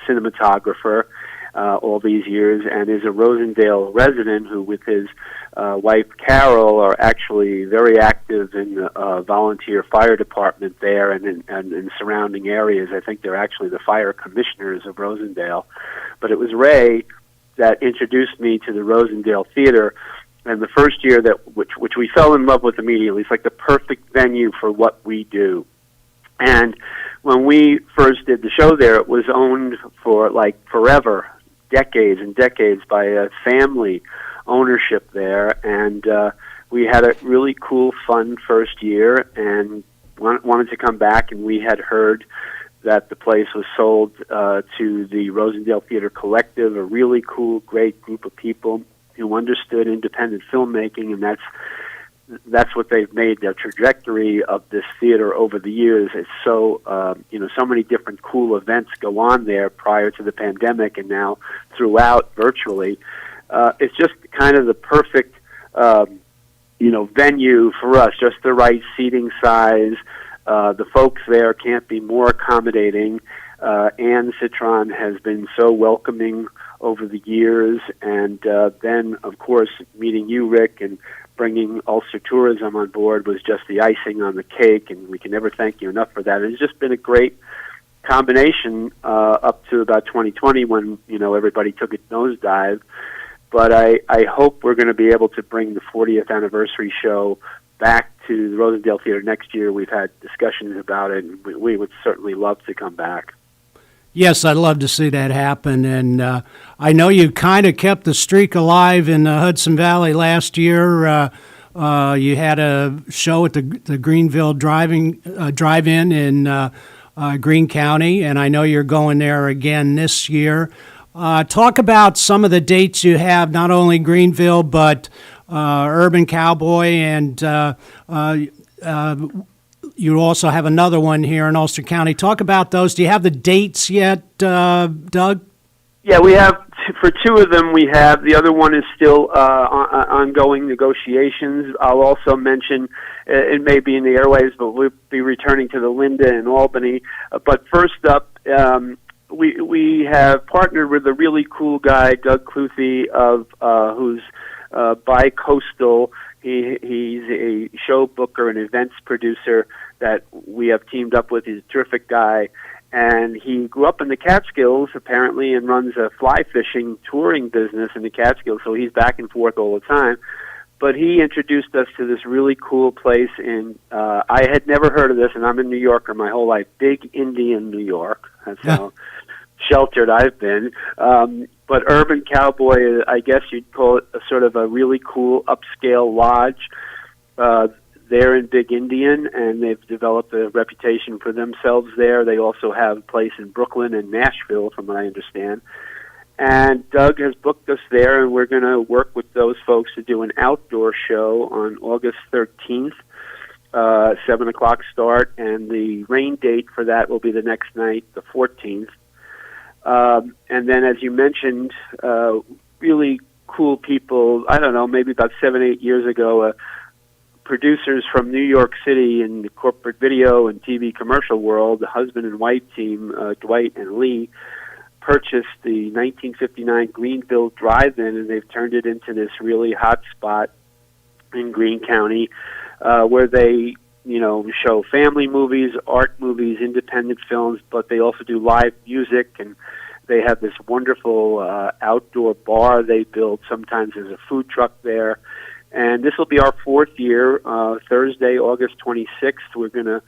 S17: cinematographer all these years and is a Rosendale resident who, with his wife Carol, are actually very active in the volunteer fire department there and in surrounding areas. I think they're actually the fire commissioners of Rosendale. But it was Ray that introduced me to the Rosendale Theater, and the first year which we fell in love with immediately. It's like the perfect venue for what we do. And when we first did the show there, it was owned for like forever, decades and decades, by a family ownership there, and we had a really cool, fun first year and wanted to come back, and we had heard that the place was sold to the Rosendale Theater Collective, a really cool, great group of people who understood independent filmmaking, and that's what they've made their trajectory of this theater over the years. It's so, so many different cool events go on there prior to the pandemic and now throughout virtually. It's just kind of the perfect, venue for us, just the right seating size. The folks there can't be more accommodating. Ann Citron has been so welcoming over the years, and then, of course, meeting you, Rick, and bringing Ulster Tourism on board was just the icing on the cake, and we can never thank you enough for that. It's just been a great combination up to about 2020 when, everybody took a nosedive. But I hope we're going to be able to bring the 40th anniversary show back to the Rosendale Theater next year. We've had discussions about it, and we would certainly love to come back.
S10: Yes, I'd love to see that happen, and I know you kind of kept the streak alive in Hudson Valley last year. You had a show at the Greenville Drive-In in Greene County, and I know you're going there again this year. Talk about some of the dates you have, not only Greenville, but Urban Cowboy, and you also have another one here in Ulster County. Talk about those. Do you have the dates yet, Doug?
S17: Yeah, we have, for two of them we have. The other one is still ongoing negotiations. I'll also mention, it may be in the airwaves, but we'll be returning to the Linda in Albany. But first up, we have partnered with a really cool guy, Doug Cluthy, who's bi-coastal. He's a show booker and events producer that we have teamed up with. He's a terrific guy. And he grew up in the Catskills, apparently, and runs a fly fishing touring business in the Catskills, so he's back and forth all the time. But he introduced us to this really cool place in, I had never heard of this, and I'm a New Yorker my whole life, Big Indian, New York. That's how sheltered I've been. But Urban Cowboy, I guess you'd call it a sort of a really cool upscale lodge there in Big Indian, and they've developed a reputation for themselves there. They also have a place in Brooklyn and Nashville, from what I understand. And Doug has booked us there, and we're going to work with those folks to do an outdoor show on August 13th, 7 o'clock start, and the rain date for that will be the next night, the 14th. And then, as you mentioned, really cool people. I don't know, maybe about 7-8 years ago, a producers from New York City in the corporate video and TV commercial world, the husband and wife team, Dwight and Lee, purchased the 1959 Greenville Drive-In, and they've turned it into this really hot spot in Greene County, where they, show family movies, art movies, independent films, but they also do live music, and they have this wonderful outdoor bar they build. Sometimes there's a food truck there. And this will be our 4th year. Thursday, August 26th, we're going to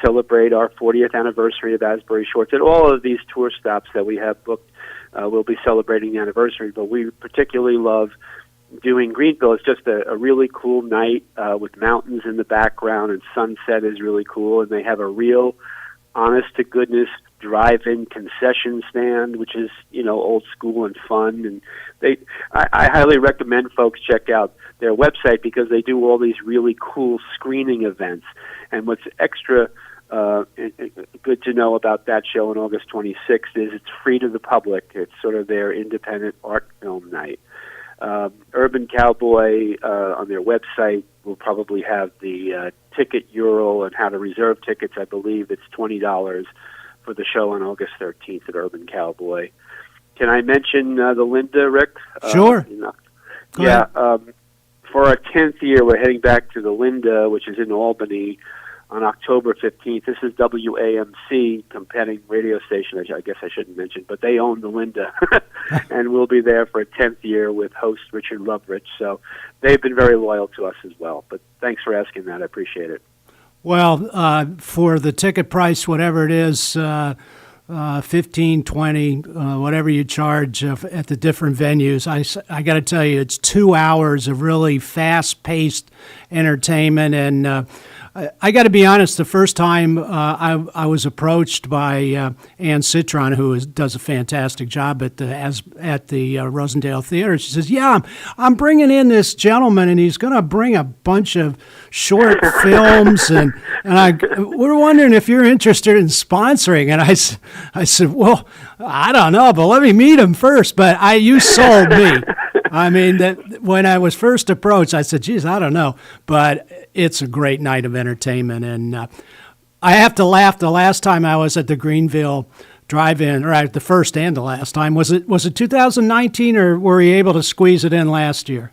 S17: celebrate our 40th anniversary of Asbury Shorts. At all of these tour stops that we have booked, we'll be celebrating the anniversary. But we particularly love doing Greenville. It's just a really cool night with mountains in the background, and sunset is really cool. And they have a real, honest-to-goodness drive-in concession stand, which is, old school and fun. And I highly recommend folks check out their website because they do all these really cool screening events. And what's extra good to know about that show on August 26th is it's free to the public. It's sort of their independent art film night. Urban Cowboy on their website will probably have the ticket URL and how to reserve tickets. I believe it's $20 for the show on August 13th at Urban Cowboy. Can I mention the Linda, Rick?
S10: Sure. Go ahead.
S17: For our 10th year, we're heading back to the Linda, which is in Albany, on October 15th. This is WAMC, competing radio station, I guess I shouldn't mention, but they own the Linda. And we'll be there for a 10th year with host Richard Lovrich. So they've been very loyal to us as well. But thanks for asking that. I appreciate it.
S10: Well, for the ticket price, whatever it is, $15, $20, whatever you charge at the different venues, I got to tell you, it's 2 hours of really fast-paced entertainment. And I got to be honest, the first time I was approached by Ann Citron, who does a fantastic job at the Rosendale Theater. She says, "Yeah, I'm bringing in this gentleman, and he's going to bring a bunch of short films, and we're wondering if you're interested in sponsoring." And I said, "Well, I don't know, but let me meet him first." But you sold me. I mean, that when I was first approached, I said, "Geez, I don't know," but it's a great night of entertainment. And I have to laugh. The last time I was at the Greenville Drive-In, or the first and the last time, was it 2019, or were you able to squeeze it in last year?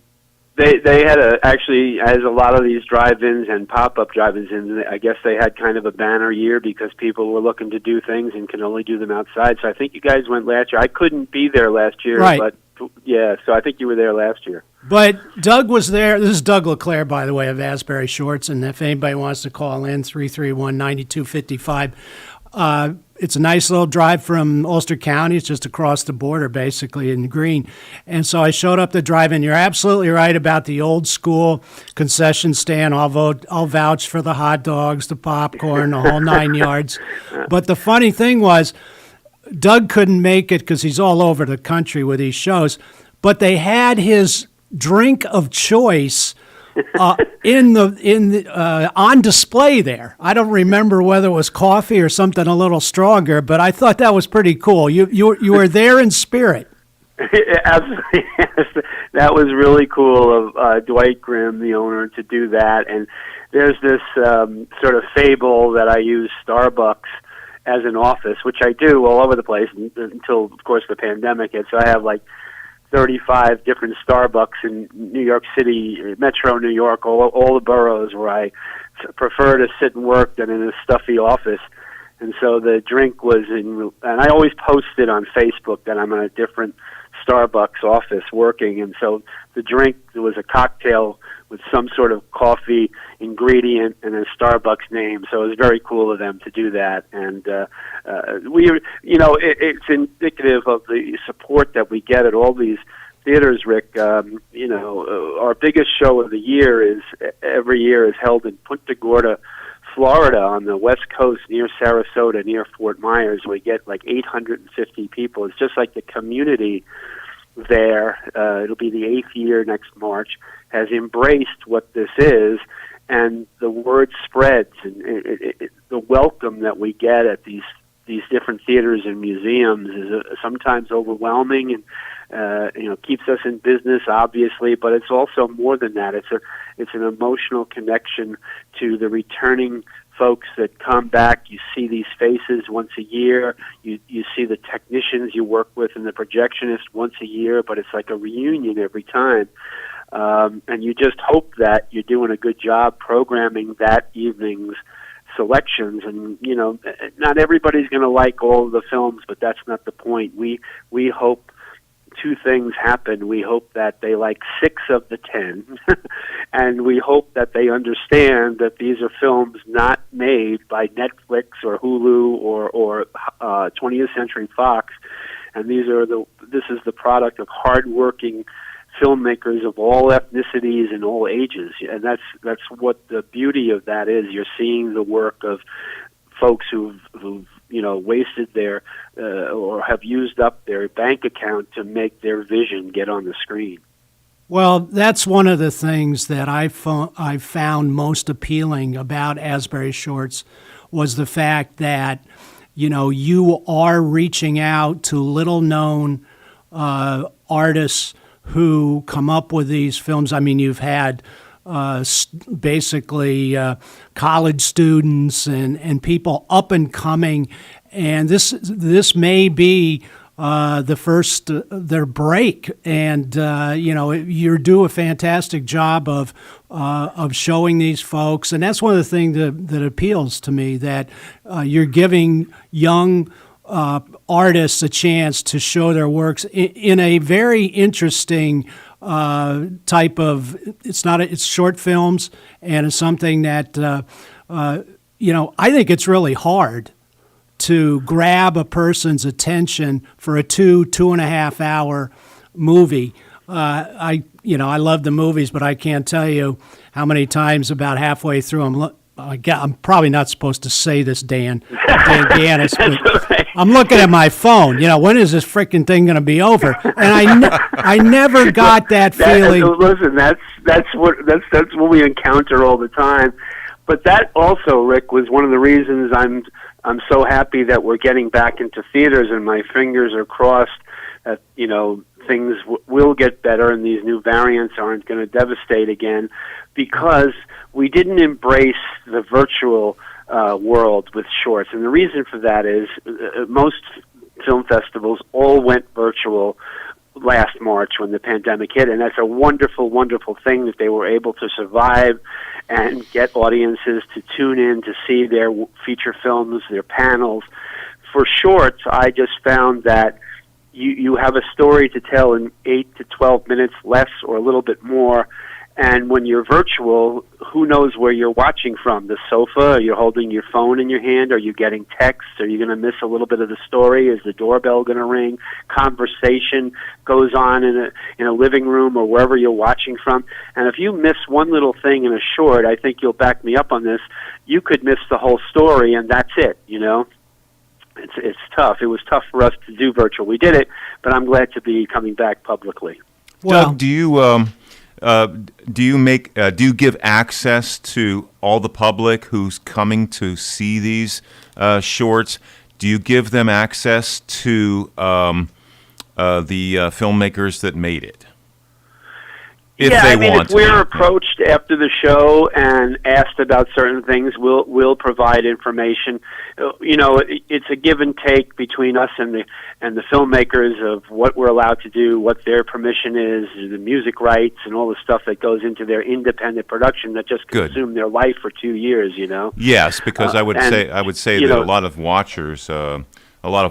S17: They had actually, as a lot of these drive-ins and pop-up drive-ins, I guess they had kind of a banner year because people were looking to do things and can only do them outside. So I think you guys went last year. I couldn't be there last year,
S10: right.
S17: But yeah, so I think you were there last year.
S10: But Doug was there. This is Doug LeClaire, by the way, of Asbury Shorts. And if anybody wants to call in, 331-9255. It's a nice little drive from Ulster County. It's just across the border, basically, in Greene. And so I showed up the drive-in. You're absolutely right about the old school concession stand. I'll vouch for the hot dogs, the popcorn, the whole 9 yards. But the funny thing was, Doug couldn't make it because he's all over the country with these shows. But they had his drink of choice on display there. I don't remember whether it was coffee or something a little stronger, but I thought that was pretty cool. You were there in spirit.
S17: Absolutely, yes. That was really cool of Dwight Grimm, the owner, to do that. And there's this sort of fable that I use Starbucks as an office, which I do all over the place until, of course, the pandemic hit. So I have like 35 different Starbucks in New York City, Metro New York, all the boroughs where I prefer to sit and work than in a stuffy office. And so the drink was and I always post it on Facebook that I'm in a different Starbucks office working. And so the drink was a cocktail with some sort of coffee ingredient and a Starbucks name. So it was very cool of them to do that. And it's indicative of the support that we get at all these theaters, Rick. Our biggest show of the year every year is held in Punta Gorda, Florida, on the West Coast near Sarasota, near Fort Myers. We get like 850 people. It's just like the community there. It'll be the 8th year next March, has embraced what this is, and the word spreads, and the welcome that we get at these these different theaters and museums is sometimes overwhelming and keeps us in business, obviously, but it's also more than that. It's an emotional connection to the returning folks that come back. You see these faces once a year. You see the technicians you work with and the projectionist once a year, but it's like a reunion every time. And you just hope that you're doing a good job programming that evening's selections. And, not everybody's going to like all of the films, but that's not the point. We hope two things happen. We hope that they like 6 of the 10, and we hope that they understand that these are films not made by Netflix or Hulu or 20th Century Fox, and this is the product of hardworking filmmakers of all ethnicities and all ages, and that's what the beauty of that is. You're seeing the work of folks who've wasted their or have used up their bank account to make their vision get on the screen.
S10: Well, that's one of the things that I found most appealing about Asbury Shorts was the fact that, you are reaching out to little-known artists who come up with these films. I mean, you've had basically college students and people up and coming, and this may be the first their break, and you do a fantastic job of showing these folks, and that's one of the things that appeals to me, that you're giving young artists a chance to show their works in a very interesting type of. It's short films, and it's something that I think it's really hard to grab a person's attention for a 2.5 hour movie. I love the movies, but I can't tell you how many times about halfway through I'm probably not supposed to say this, Dan Gannis, but I'm looking at my phone. When is this freaking thing going to be over? And I never got that feeling.
S17: Listen, that's what we encounter all the time. But that also, Rick, was one of the reasons I'm so happy that we're getting back into theaters, and my fingers are crossed that things will get better and these new variants aren't going to devastate again, because we didn't embrace the virtual world with shorts. And the reason for that is most film festivals all went virtual last March when the pandemic hit, and that's a wonderful, wonderful thing that they were able to survive and get audiences to tune in to see their feature films, their panels. For shorts, I just found that you have a story to tell in 8 to 12 minutes, less or a little bit more. And when you're virtual, who knows where you're watching from? The sofa? Are you holding your phone in your hand? Are you getting texts? Are you going to miss a little bit of the story? Is the doorbell going to ring? Conversation goes on in a living room or wherever you're watching from. And if you miss one little thing in a short, I think you'll back me up on this, you could miss the whole story, and that's it, It's tough. It was tough for us to do virtual. We did it, but I'm glad to be coming back publicly.
S1: Well, Doug, do you give access to all the public who's coming to see these shorts? Do you give them access to the filmmakers that made it? If we're approached after the show and asked about certain things, we'll provide information. It's a give and take between us and the filmmakers of what we're allowed to do, what their permission is, the music rights, and all the stuff that goes into their independent production that just consumed their life for 2 years. Yes, because I would say that a lot of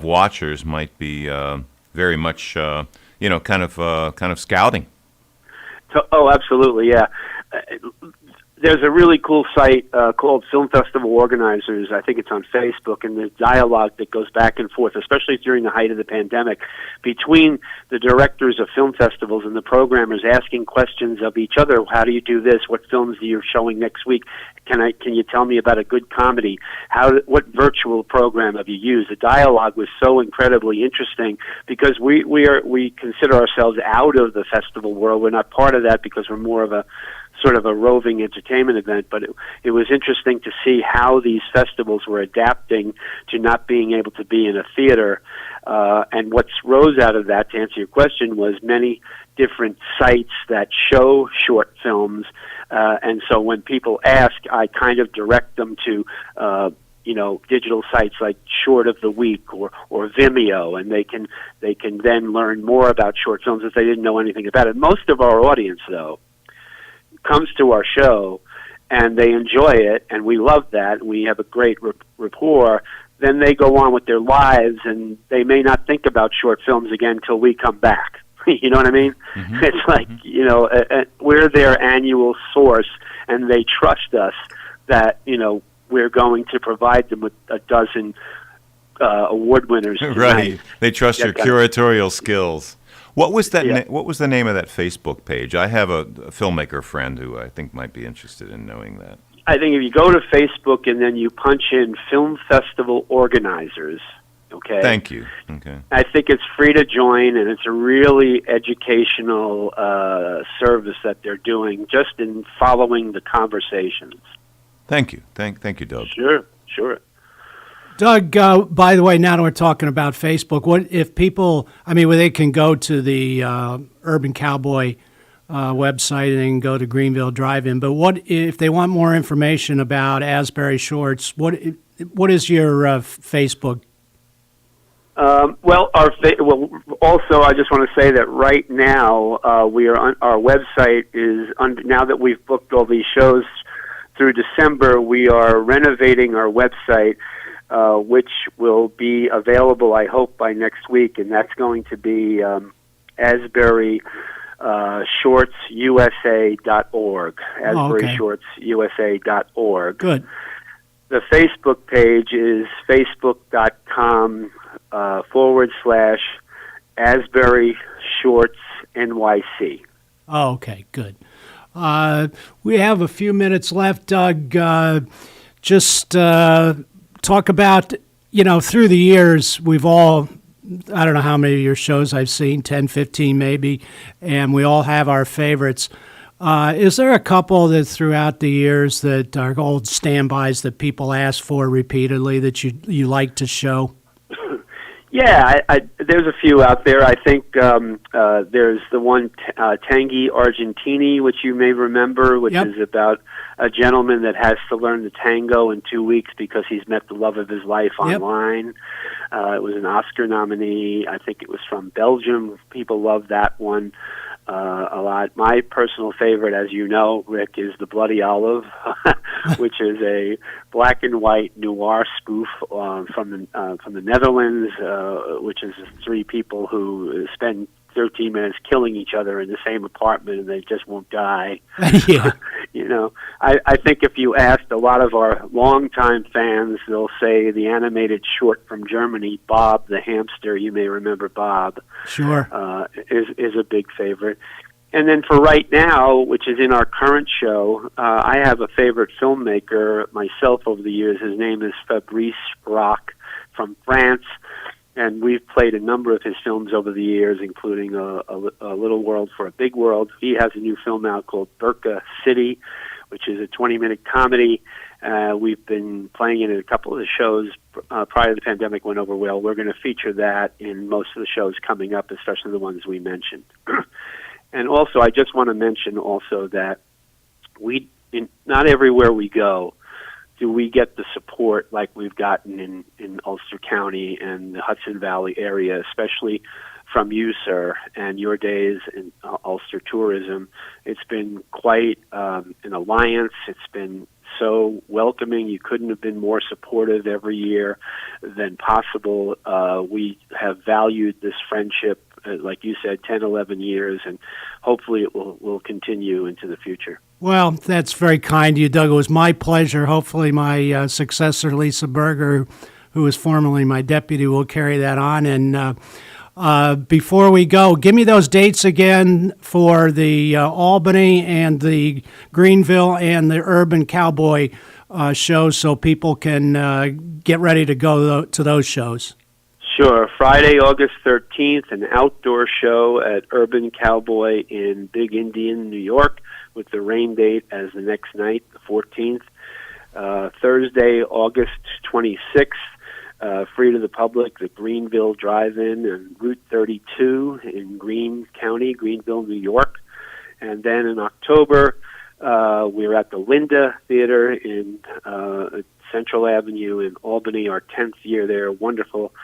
S1: watchers might be very much kind of scouting.
S17: Oh, absolutely, yeah. There's a really cool site called Film Festival Organizers. I think it's on Facebook, and the dialogue that goes back and forth, especially during the height of the pandemic, between the directors of film festivals and the programmers asking questions of each other. How do you do this? What films are you showing next week? Can you tell me about a good comedy? What virtual program have you used? The dialogue was so incredibly interesting because we consider ourselves out of the festival world. We're not part of that because we're more of a sort of a roving entertainment event, but it was interesting to see how these festivals were adapting to not being able to be in a theater. And what rose out of that, to answer your question, was many different sites that show short films. And so when people ask, I kind of direct them to digital sites like Short of the Week or Vimeo, and they can then learn more about short films if they didn't know anything about it. Most of our audience, though, comes to our show and they enjoy it, and we love that. We have a great rapport. Then they go on with their lives, and they may not think about short films again till we come back. You know what I mean? Mm-hmm. It's like, we're their annual source, and they trust us that, we're going to provide them with a dozen award winners tonight.
S1: Right. They trust your curatorial skills. What was that? What was the name of that Facebook page? I have a filmmaker friend who I think might be interested in knowing that.
S17: I think if you go to Facebook and then you punch in Film Festival Organizers, okay?
S1: Thank you. Okay.
S17: I think it's free to join, and it's a really educational service that they're doing just in following the conversations.
S1: Thank you. Thank you, Doug.
S17: Sure.
S10: Doug, by the way, now that we're talking about Facebook, what if people, they can go to the Urban Cowboy website and go to Greenville Drive-In, but what if they want more information about Asbury Shorts, what is your Facebook?
S17: Also, I just want to say that right now we are on our website is now that we've booked all these shows through December, we are renovating our website, which will be available, I hope, by next week, and that's going to be AsburyShortsUSA.org, AsburyShortsUSA.org.
S10: Good.
S17: The Facebook page is facebook.com/Asbury Shorts NYC.
S10: Oh, okay, good. We have a few minutes left, Doug. Just talk about, through the years, we've all, I don't know how many of your shows I've seen, 10, 15 maybe, and we all have our favorites. Is there a couple that throughout the years that are old standbys that people ask for repeatedly that you like to show?
S17: Yeah, there's a few out there. I think there's the one Tangi Argentini, which you may remember, which is about a gentleman that has to learn the tango in 2 weeks because he's met the love of his life online. It was an Oscar nominee. I think it was from Belgium. People love that one a lot. My personal favorite, as you know, Rick, is The Bloody Olive, which is a black and white noir spoof from the Netherlands, which is three people who spend 13 minutes killing each other in the same apartment and they just won't die.
S10: Yeah.
S17: I think if you asked a lot of our longtime fans, they'll say the animated short from Germany, Bob the Hamster, you may remember Bob.
S10: Sure.
S17: Is a big favorite. And then for right now, which is in our current show, I have a favorite filmmaker myself over the years. His name is Fabrice Brock from France. And we've played a number of his films over the years, including a Little World for a Big World. He has a new film out called Burqa City, which is a 20-minute comedy. We've been playing it in a couple of the shows prior to the pandemic went over well. We're going to feature that in most of the shows coming up, especially the ones we mentioned. And also, I just want to mention also that not everywhere we go do we get the support like we've gotten in Ulster County and the Hudson Valley area, especially from you, sir, and your days in Ulster tourism. It's been quite an alliance. It's been so welcoming. You couldn't have been more supportive every year than possible. We have valued this friendship, like you said, 10, 11 years, and hopefully it will continue into the future.
S10: Well, that's very kind of you, Doug. It was my pleasure. Hopefully my successor, Lisa Berger, who was formerly my deputy, will carry that on. And before we go, give me those dates again for the Albany and the Greenville and the Urban Cowboy shows so people can get ready to go to those shows.
S17: Sure. Friday, August 13th, an outdoor show at Urban Cowboy in Big Indian, New York. with the rain date as the next night, the 14th. Thursday, August 26th, free to the public, the Greenville Drive-In and Route 32 in Greene County, Greenville, New York. And then in October, we're at the Linda Theater in Central Avenue in Albany, our 10th year there. Wonderful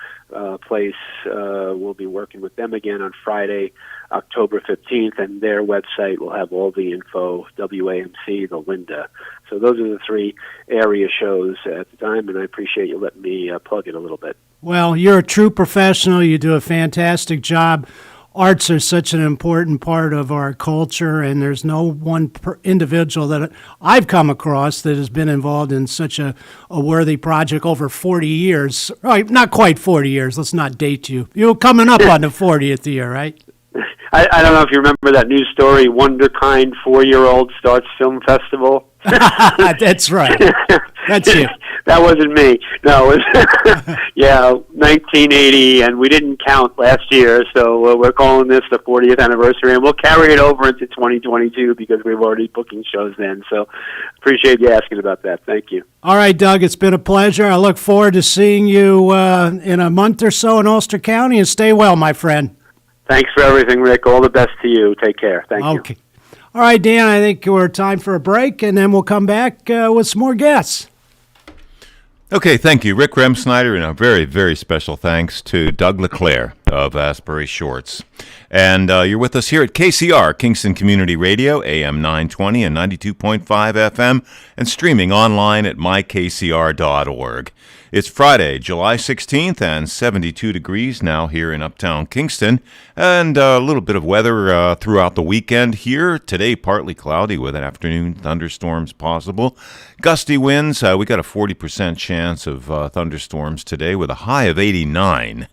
S17: place. We'll be working with them again on Friday, October 15th, and their website will have all the info, WAMC, the Linda. So those are the three area shows at the time, and I appreciate you letting me plug it a little bit.
S10: Well, you're a true professional. You do a fantastic job. Arts are such an important part of our culture, and there's no one individual that I've come across that has been involved in such a worthy project over 40 years. Right, not quite 40 years. Let's not date you. You're coming up on the 40th year, right?
S17: I don't know if you remember that news story, Wonderkind 4-year-old starts film festival.
S10: That's right. That's you.
S17: That wasn't me. No, it was, 1980, and we didn't count last year, so we're calling this the 40th anniversary, and we'll carry it over into 2022 because we're already booking shows then. So appreciate you asking about that. Thank you.
S10: All right, Doug, it's been a pleasure. I look forward to seeing you in a month or so in Ulster County, and stay well, my friend.
S17: Thanks for everything, Rick. All the best to you. Take care. Thank you.
S10: Okay. All right, Dan, I think we're time for a break, and then we'll come back with some more guests.
S1: Okay, thank you, Rick Remsnyder, and a very, very special thanks to Doug LeClaire of Asbury Shorts. And you're with us here at KCR, Kingston Community Radio, AM 920 and 92.5 FM, and streaming online at mykcr.org. It's Friday, July 16th, and 72 degrees now here in uptown Kingston, and a little bit of weather throughout the weekend here. Today, partly cloudy with afternoon thunderstorms possible. Gusty winds, we got a 40% chance of thunderstorms today with a high of 89.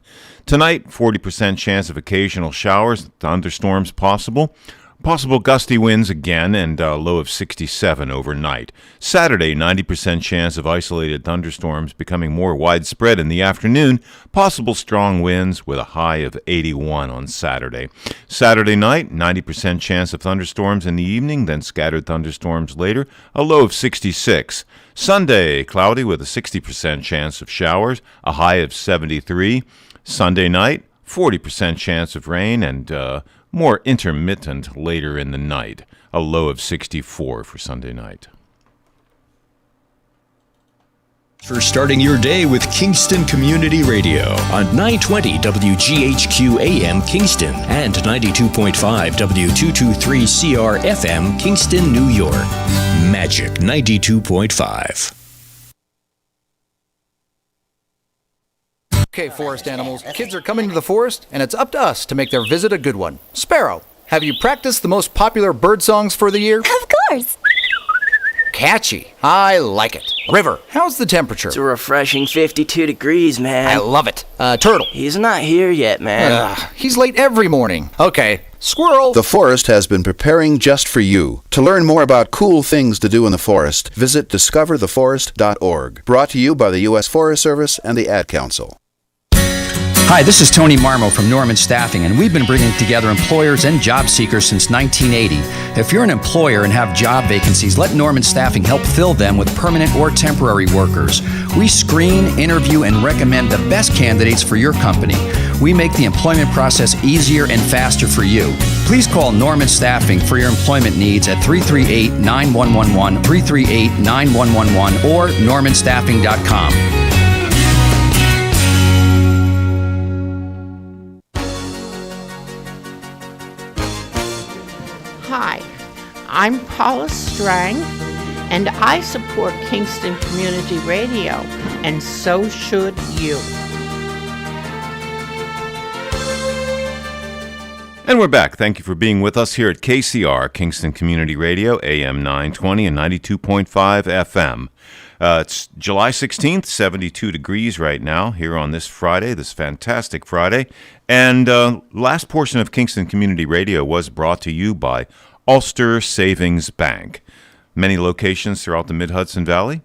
S1: Tonight, 40% chance of occasional showers, thunderstorms possible. Possible gusty winds again, and a low of 67 overnight. Saturday, 90% chance of isolated thunderstorms becoming more widespread in the afternoon. Possible strong winds with a high of 81 on Saturday. Saturday night, 90% chance of thunderstorms in the evening, then scattered thunderstorms later. A low of 66. Sunday, cloudy with a 60% chance of showers. A high of 73. Sunday night, 40% chance of rain and more intermittent later in the night. A low of 64 for Sunday night.
S2: For starting your day with Kingston Community Radio on 920 WGHQ AM Kingston and 92.5 W223CR FM Kingston, New York. Magic 92.5.
S8: Okay, forest animals, kids are coming to the forest, and it's up to us to make their visit a good one. Sparrow, have you practiced the most popular bird songs for the year?
S12: Of course.
S8: Catchy. I like it. River, how's the temperature?
S18: It's a refreshing 52 degrees, man.
S8: I love it. Turtle.
S18: He's not here yet, man.
S8: He's late every morning. Okay. Squirrel.
S14: The forest has been preparing just for you. To learn more about cool things to do in the forest, visit discovertheforest.org. Brought to you by the U.S. Forest Service and the Ad Council.
S15: Hi, this is Tony Marmo from Norman Staffing, and we've been bringing together employers and job seekers since 1980. If you're an employer and have job vacancies, let Norman Staffing help fill them with permanent or temporary workers. We screen, interview, and recommend the best candidates for your company. We make the employment process easier and faster for you. Please call Norman Staffing for your employment needs at 338-9111, 338-9111, or normanstaffing.com.
S19: Hi, I'm Paula Strang, and I support Kingston Community Radio, and so should you.
S1: And we're back. Thank you for being with us here at KCR, Kingston Community Radio, AM 920 and 92.5 FM. It's July 16th, 72 degrees right now here on this Friday, this fantastic Friday. And last portion of Kingston Community Radio was brought to you by Ulster Savings Bank. Many locations throughout the Mid-Hudson Valley,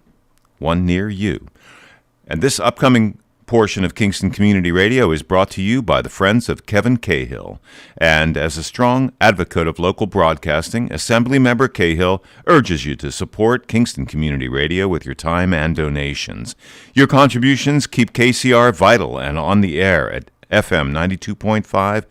S1: one near you. And this upcoming portion of Kingston Community Radio is brought to you by the Friends of Kevin Cahill. And as a strong advocate of local broadcasting, Assemblymember Cahill urges you to support Kingston Community Radio with your time and donations. Your contributions keep KCR vital and on the air at FM 92.5,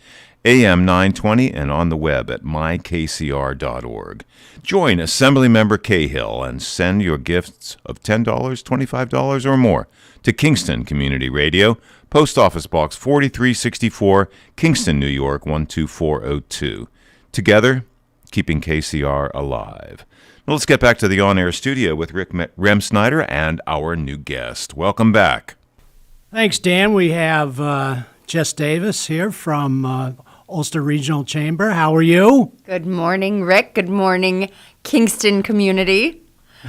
S1: AM 920, and on the web at mykcr.org. Join Assemblymember Cahill and send your gifts of $10, $25, or more to Kingston Community Radio, Post Office Box 4364, Kingston, New York 12402. Together, keeping KCR alive. Now let's get back to the on-air studio with Rick Remsnyder and our new guest. Welcome back.
S10: Thanks, Dan. We have Jess Davis here from Ulster Regional Chamber. How are you?
S20: Good morning, Rick. Good morning, Kingston community.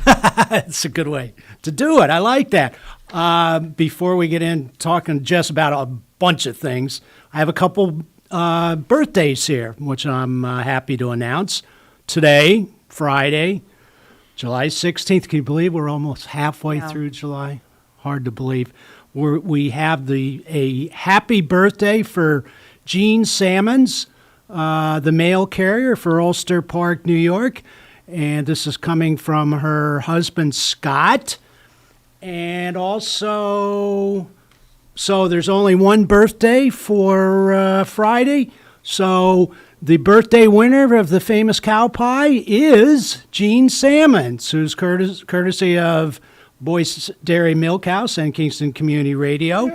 S10: That's a good way to do it. I like that. Before we get in talking to Jess about a bunch of things, I have a couple birthdays here, which I'm happy to announce. Today, Friday, July 16th. Can you believe we're almost halfway through July? Hard to believe. We have a happy birthday for Jean Salmons, the mail carrier for Ulster Park, New York. And this is coming from her husband, Scott. And also, so there's only one birthday for Friday. So the birthday winner of the famous cow pie is Jean Salmons, who's courtesy of Boyce Dairy Milk House and Kingston Community Radio.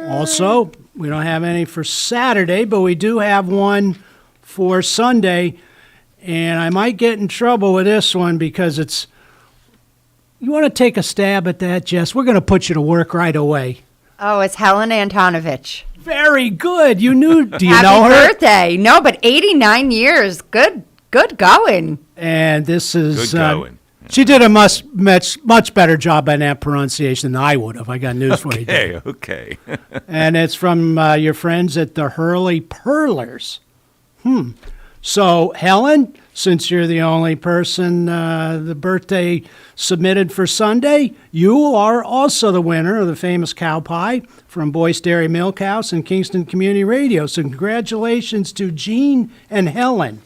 S10: Also, we don't have any for Saturday, but we do have one for Sunday. And I might get in trouble with this one because it's... You want to take a stab at that, Jess? We're going to put you to work right away.
S20: Oh, it's Helen Antonovich.
S10: Very good. You knew... Do you know her?
S20: Happy birthday. No, but 89 years. Good going.
S10: And this is...
S1: Good going.
S10: She did a much better job on that pronunciation than I would have. I got news for you.
S1: Okay.
S10: And it's from your friends at the Hurley Pearlers. So, Helen, since you're the only person the birthday submitted for Sunday, you are also the winner of the famous cow pie from Boyce Dairy Milk House and Kingston Community Radio. So congratulations to Jean and Helen.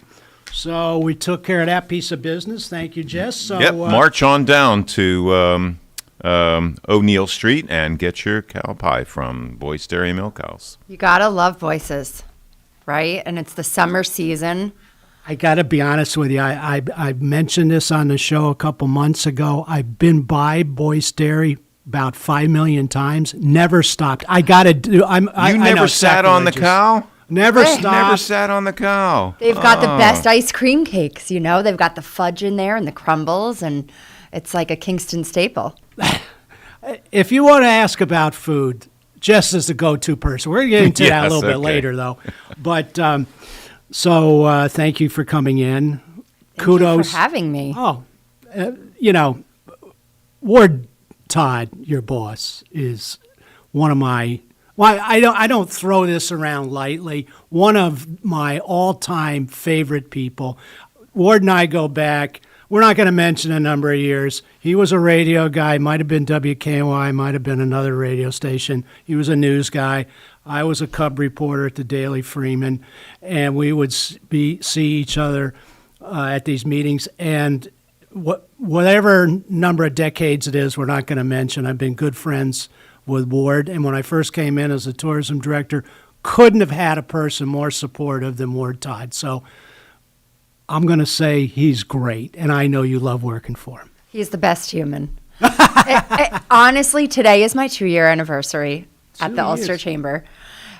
S10: So we took care of that piece of business. Thank you, Jess. So,
S1: march on down to O'Neill Street and get your cow pie from Boyce Dairy Milk House.
S20: You gotta love voices, right? And it's the summer season.
S10: I got to be honest with you. I mentioned this on the show a couple months ago. I've been by Boyce Dairy about 5 million times. Never stopped. I got to do.
S1: You never sat on the cow?
S10: Never stopped.
S1: Never sat on the cow.
S20: They've got the best ice cream cakes, you know. They've got the fudge in there and the crumbles, and it's like a Kingston staple.
S10: If you want to ask about food, Jess is the go-to person. We're going to get into that a little bit later, though. But so thank you for coming in. Kudos.
S20: Thank you for having me.
S10: Oh, Ward Todd, your boss, is one of my... Well, I don't throw this around lightly. One of my all-time favorite people. Ward and I go back. We're not going to mention a number of years. He was a radio guy. Might have been WKY. Might have been another radio station. He was a news guy. I was a cub reporter at the Daily Freeman, and we would see each other at these meetings. And whatever number of decades it is, we're not going to mention. I've been good friends with Ward, and when I first came in as a tourism director, couldn't have had a person more supportive than Ward Todd. So I'm going to say he's great, and I know you love working for him.
S20: He's the best human. Honestly, today is my 2-year anniversary at the Ulster Chamber,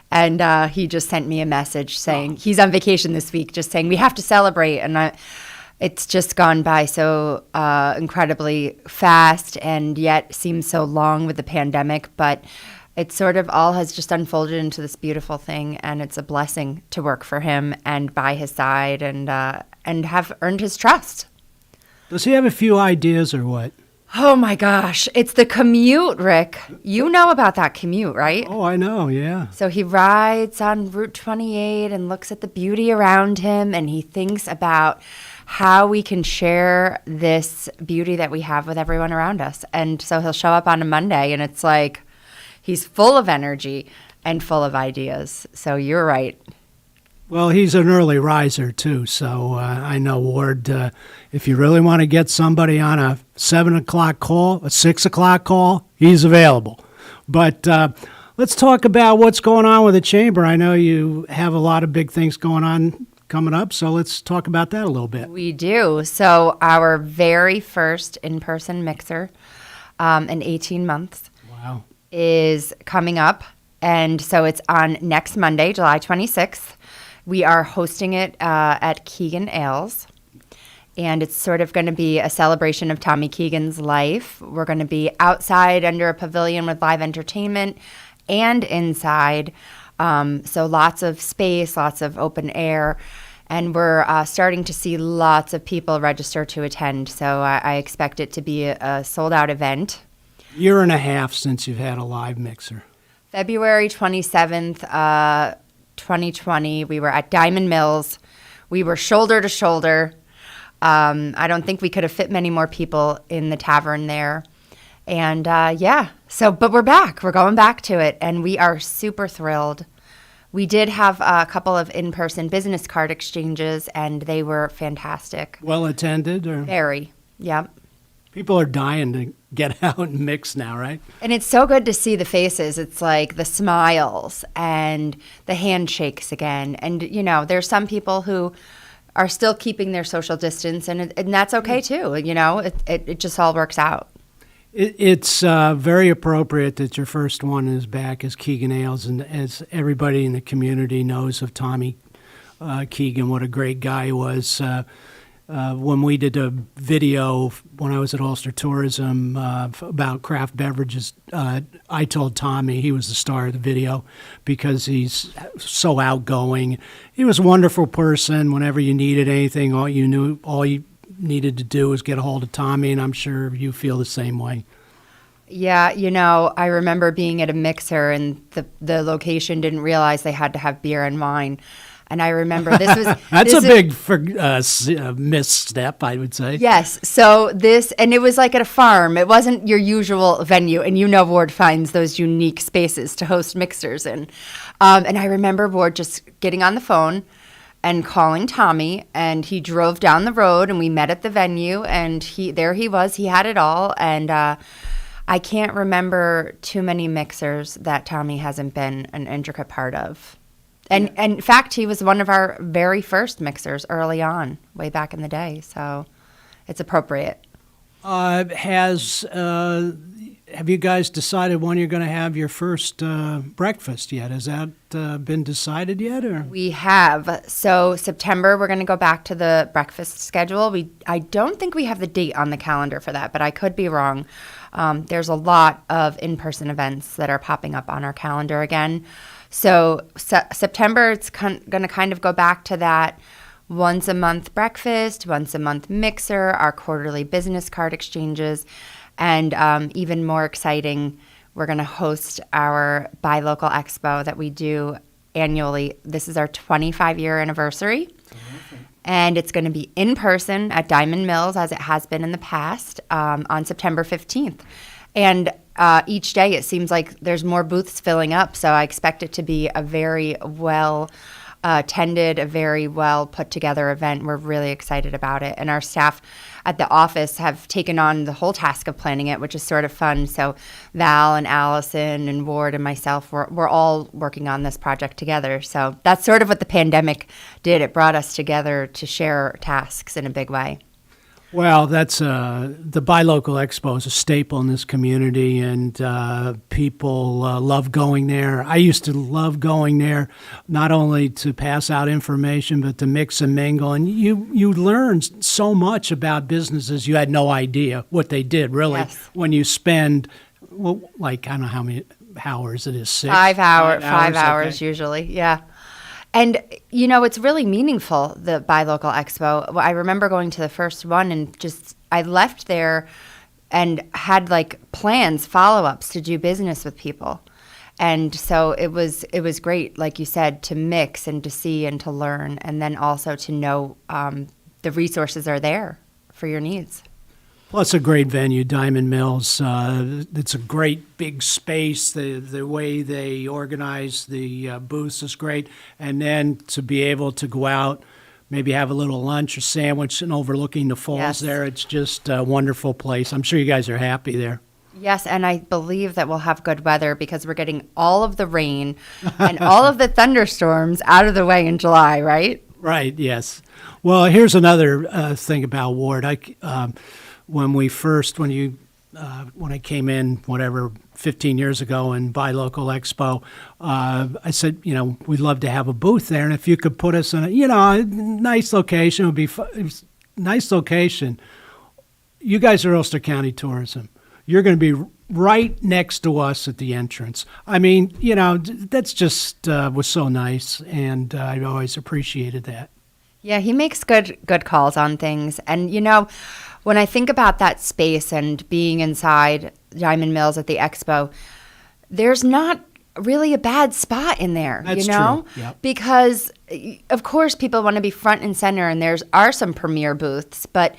S20: and he just sent me a message saying he's on vacation this week, just saying we have to celebrate, and it's just gone by so incredibly fast and yet seems so long with the pandemic, but it sort of all has just unfolded into this beautiful thing, and it's a blessing to work for him and by his side and have earned his trust.
S10: Does he have a few ideas or what?
S20: Oh my gosh, it's the commute, Rick. You know about that commute, right?
S10: Oh, I know, yeah.
S20: So he rides on Route 28 and looks at the beauty around him, and he thinks about how we can share this beauty that we have with everyone around us. And so he'll show up on a Monday, and it's like he's full of energy and full of ideas. So you're right.
S10: Well, he's an early riser, too. So I know, Ward, if you really want to get somebody on a 7 o'clock call, a 6 o'clock call, he's available. But let's talk about what's going on with the Chamber. I know you have a lot of big things going on coming up, so let's talk about that a little bit.
S20: We do. So our very first in-person mixer in 18 months is coming up. And so it's on next Monday, July 26th. We are hosting it at Keegan Ales, and it's sort of going to be a celebration of Tommy Keegan's life. We're going to be outside under a pavilion with live entertainment and inside, so lots of space, lots of open air, and we're starting to see lots of people register to attend, so I expect it to be a sold-out event.
S10: Year and a half since you've had a live mixer.
S20: February 27th, 2020, we were at Diamond Mills. We were shoulder to shoulder. I don't think we could have fit many more people in the tavern there. And but we're back. We're going back to it, and we are super thrilled. We did have a couple of in-person business card exchanges, and they were fantastic.
S10: Well attended? Or?
S20: Very, yep.
S10: People are dying to get out and mix now, right?
S20: And it's so good to see the faces. It's like the smiles and the handshakes again. And, you know, there's some people who are still keeping their social distance, and that's okay too. You know, it just all works out.
S10: It's very appropriate that your first one is back as Keegan Ales, and as everybody in the community knows of Tommy Keegan, what a great guy he was. When we did a video when I was at Ulster Tourism about craft beverages, I told Tommy he was the star of the video because he's so outgoing. He was a wonderful person. Whenever you needed anything, all you needed to do was get a hold of Tommy, and I'm sure you feel the same way.
S20: Yeah, you know, I remember being at a mixer, and the location didn't realize they had to have beer and wine. And I remember this was...
S10: That's a big misstep, I would say.
S20: Yes. So and it was like at a farm. It wasn't your usual venue. And you know Ward finds those unique spaces to host mixers in. And I remember Ward just getting on the phone and calling Tommy. And he drove down the road, and we met at the venue. And there he was. He had it all. And I can't remember too many mixers that Tommy hasn't been an intricate part of. And in fact, he was one of our very first mixers early on, way back in the day. So it's appropriate.
S10: Have you guys decided when you're going to have your first breakfast yet? Has that been decided yet? Or?
S20: We have. So September, we're going to go back to the breakfast schedule. I don't think we have the date on the calendar for that, but I could be wrong. There's a lot of in-person events that are popping up on our calendar again. So September, it's going to kind of go back to that once a month breakfast, once a month mixer, our quarterly business card exchanges, and even more exciting, we're going to host our Buy Local Expo that we do annually. This is our 25-year anniversary, and it's going to be in person at Diamond Mills, as it has been in the past, on September 15th. And each day it seems like there's more booths filling up, so I expect it to be a very well attended, a very well put together event. We're really excited about it, and our staff at the office have taken on the whole task of planning it, which is sort of fun. So Val and Allison and Ward and myself, we're all working on this project together. So that's sort of what the pandemic did. It brought us together to share tasks in a big way.
S10: Well, that's the Buy Local Expo is a staple in this community, and people love going there. I used to love going there, not only to pass out information, but to mix and mingle. And you learn so much about businesses you had no idea what they did, really, yes. When you spend, I don't know how many hours it is, 6?
S20: 5 hours, 5 hours
S10: okay.
S20: Usually, yeah. And, you know, it's really meaningful, the Buy Local Expo. I remember going to the first one and I left there and had plans, follow-ups to do business with people. And so it was great, like you said, to mix and to see and to learn, and then also to know the resources are there for your needs.
S10: Plus a great venue, Diamond Mills. It's a great big space. The way they organize the booths is great. And then to be able to go out, maybe have a little lunch or sandwich and overlooking the falls
S20: Yes.
S10: there. It's just a wonderful place. I'm sure you guys are happy there.
S20: Yes, and I believe that we'll have good weather because we're getting all of the rain and all of the thunderstorms out of the way in July, right?
S10: Right, yes. Well, here's another thing about Ward. When I came in, 15 years ago in Buy Local Expo, I said, we'd love to have a booth there, and if you could put us in a nice location, it would be nice location. You guys are Ulster County Tourism. You're going to be right next to us at the entrance. I mean, that's just was so nice, and I always appreciated that.
S20: Yeah, he makes good calls on things. And, when I think about that space and being inside Diamond Mills at the expo, there's not really a bad spot in there,
S10: That's true. Yep.
S20: Because, of course, people want to be front and center, and are some premier booths, but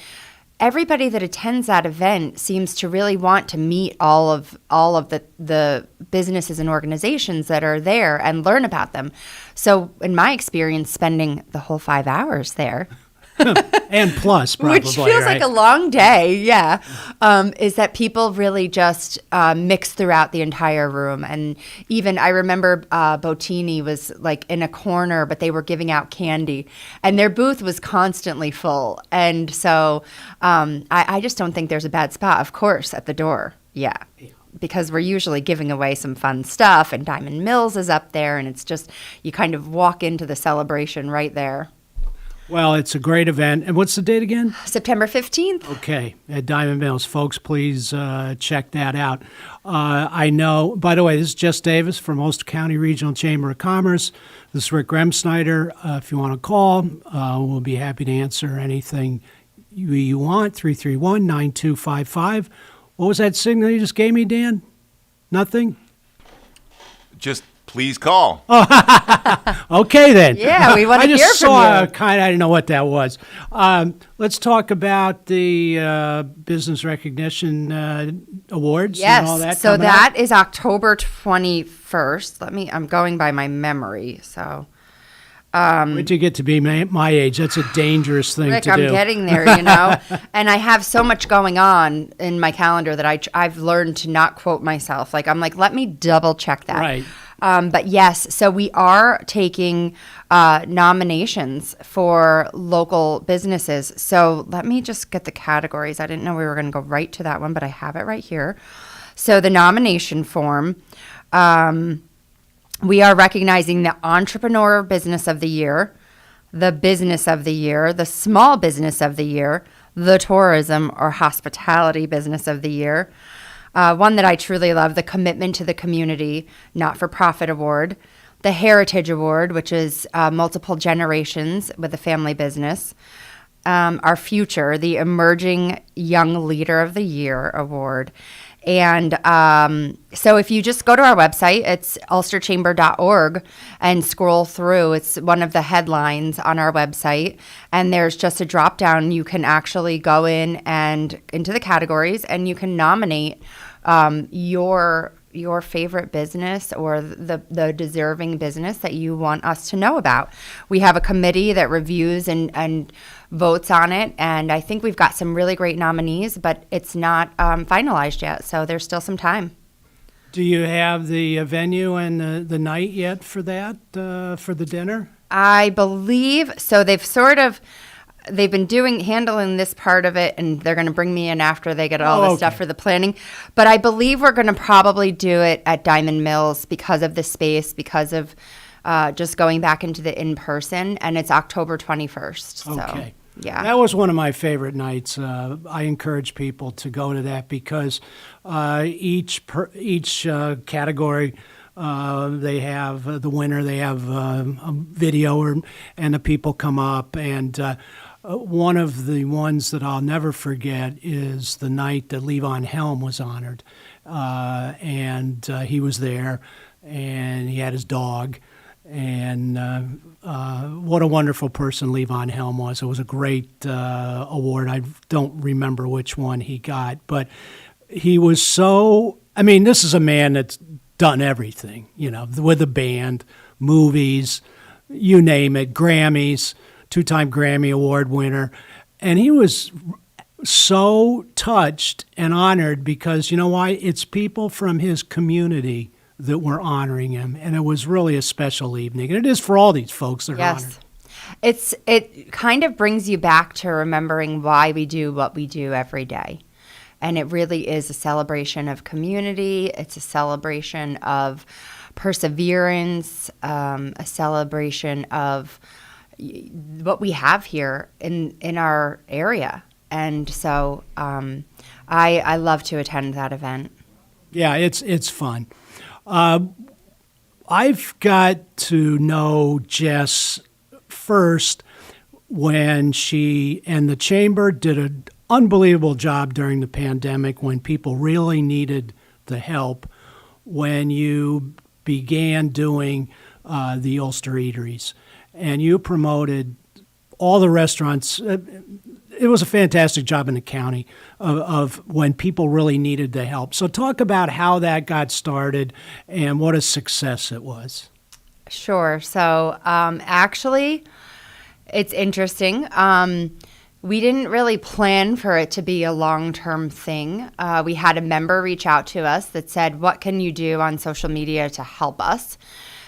S20: everybody that attends that event seems to really want to meet all of the businesses and organizations that are there and learn about them. So in my experience, spending the whole 5 hours there
S10: and plus probably,
S20: which feels like a long day, yeah, is that people really just mix throughout the entire room. And even I remember Botini was like in a corner, but they were giving out candy, and their booth was constantly full. And so I just don't think there's a bad spot, of course, at the door, yeah. Because we're usually giving away some fun stuff, and Diamond Mills is up there, and it's just, you kind of walk into the celebration right there.
S10: Well, it's a great event. And what's the date again?
S20: September 15th.
S10: Okay, at Diamond Mills. Folks, please check that out. I know, by the way, this is Jess Davis from Ulster County Regional Chamber of Commerce. This is Rick Remsnyder. If you want to call, we'll be happy to answer anything you want. 331-9255. What was that signal you just gave me, Dan? Nothing?
S1: Just please call.
S10: Okay, then.
S20: Yeah, we want to hear from you.
S10: I just saw I didn't know what that was. Let's talk about the Business Recognition Awards and all that.
S20: Yes, so that is October 21st. I'm going by my memory, so.
S10: Wait till you get to be my age. That's a dangerous thing
S20: Rick,
S10: to do.
S20: I'm getting there, and I have so much going on in my calendar that I've learned to not quote myself. I'm like, let me double check that.
S10: Right.
S20: But yes, so we are taking nominations for local businesses. So let me just get the categories. I didn't know we were going to go right to that one, but I have it right here. So the nomination form, we are recognizing the Entrepreneur Business of the Year, the Business of the Year, the Small Business of the Year, the Tourism or Hospitality Business of the Year. One that I truly love, the Commitment to the Community Not-for-Profit Award, the Heritage Award, which is multiple generations with a family business, our Future, the Emerging Young Leader of the Year Award. And so if you just go to our website, it's ulsterchamber.org, and scroll through, it's one of the headlines on our website, and there's just a drop down. You can actually go in and into the categories, and you can nominate your favorite business or the deserving business that you want us to know about. We have a committee that reviews and votes on it, and I think we've got some really great nominees, but it's not finalized yet, so there's still some time.
S10: Do you have the venue and the night yet for that, for the dinner?
S20: I believe so. They've been handling this part of it, and they're going to bring me in after they get all the stuff for the planning. But I believe we're going to probably do it at Diamond Mills because of the space, because of just going back into the in-person, and it's October 21st.
S10: Okay.
S20: So, yeah.
S10: That was one of my favorite nights. I encourage people to go to that because each category, they have the winner, they have a video, and the people come up, and one of the ones that I'll never forget is the night that Levon Helm was honored, and he was there, and he had his dog, And what a wonderful person Levon Helm was. It was a great award. I don't remember which one he got, but he was so, I mean, this is a man that's done everything, you know, with a band, movies, you name it, Grammys, 2-time Grammy Award winner. And he was so touched and honored because, you know why? It's people from his community that were honoring him. And it was really a special evening. And it is for all these folks that are honored.
S20: It kind of brings you back to remembering why we do what we do every day. And it really is a celebration of community. It's a celebration of perseverance, a celebration of what we have here in our area. And so I love to attend that event.
S10: Yeah, it's fun. I've got to know Jess first when she and the Chamber did an unbelievable job during the pandemic when people really needed the help, when you began doing the Ulster Eateries. And you promoted all the restaurants. It was a fantastic job in the county of when people really needed the help. So talk about how that got started and what a success it was.
S20: Sure. So actually, it's interesting. We didn't really plan for it to be a long-term thing. We had a member reach out to us that said, what can you do on social media to help us?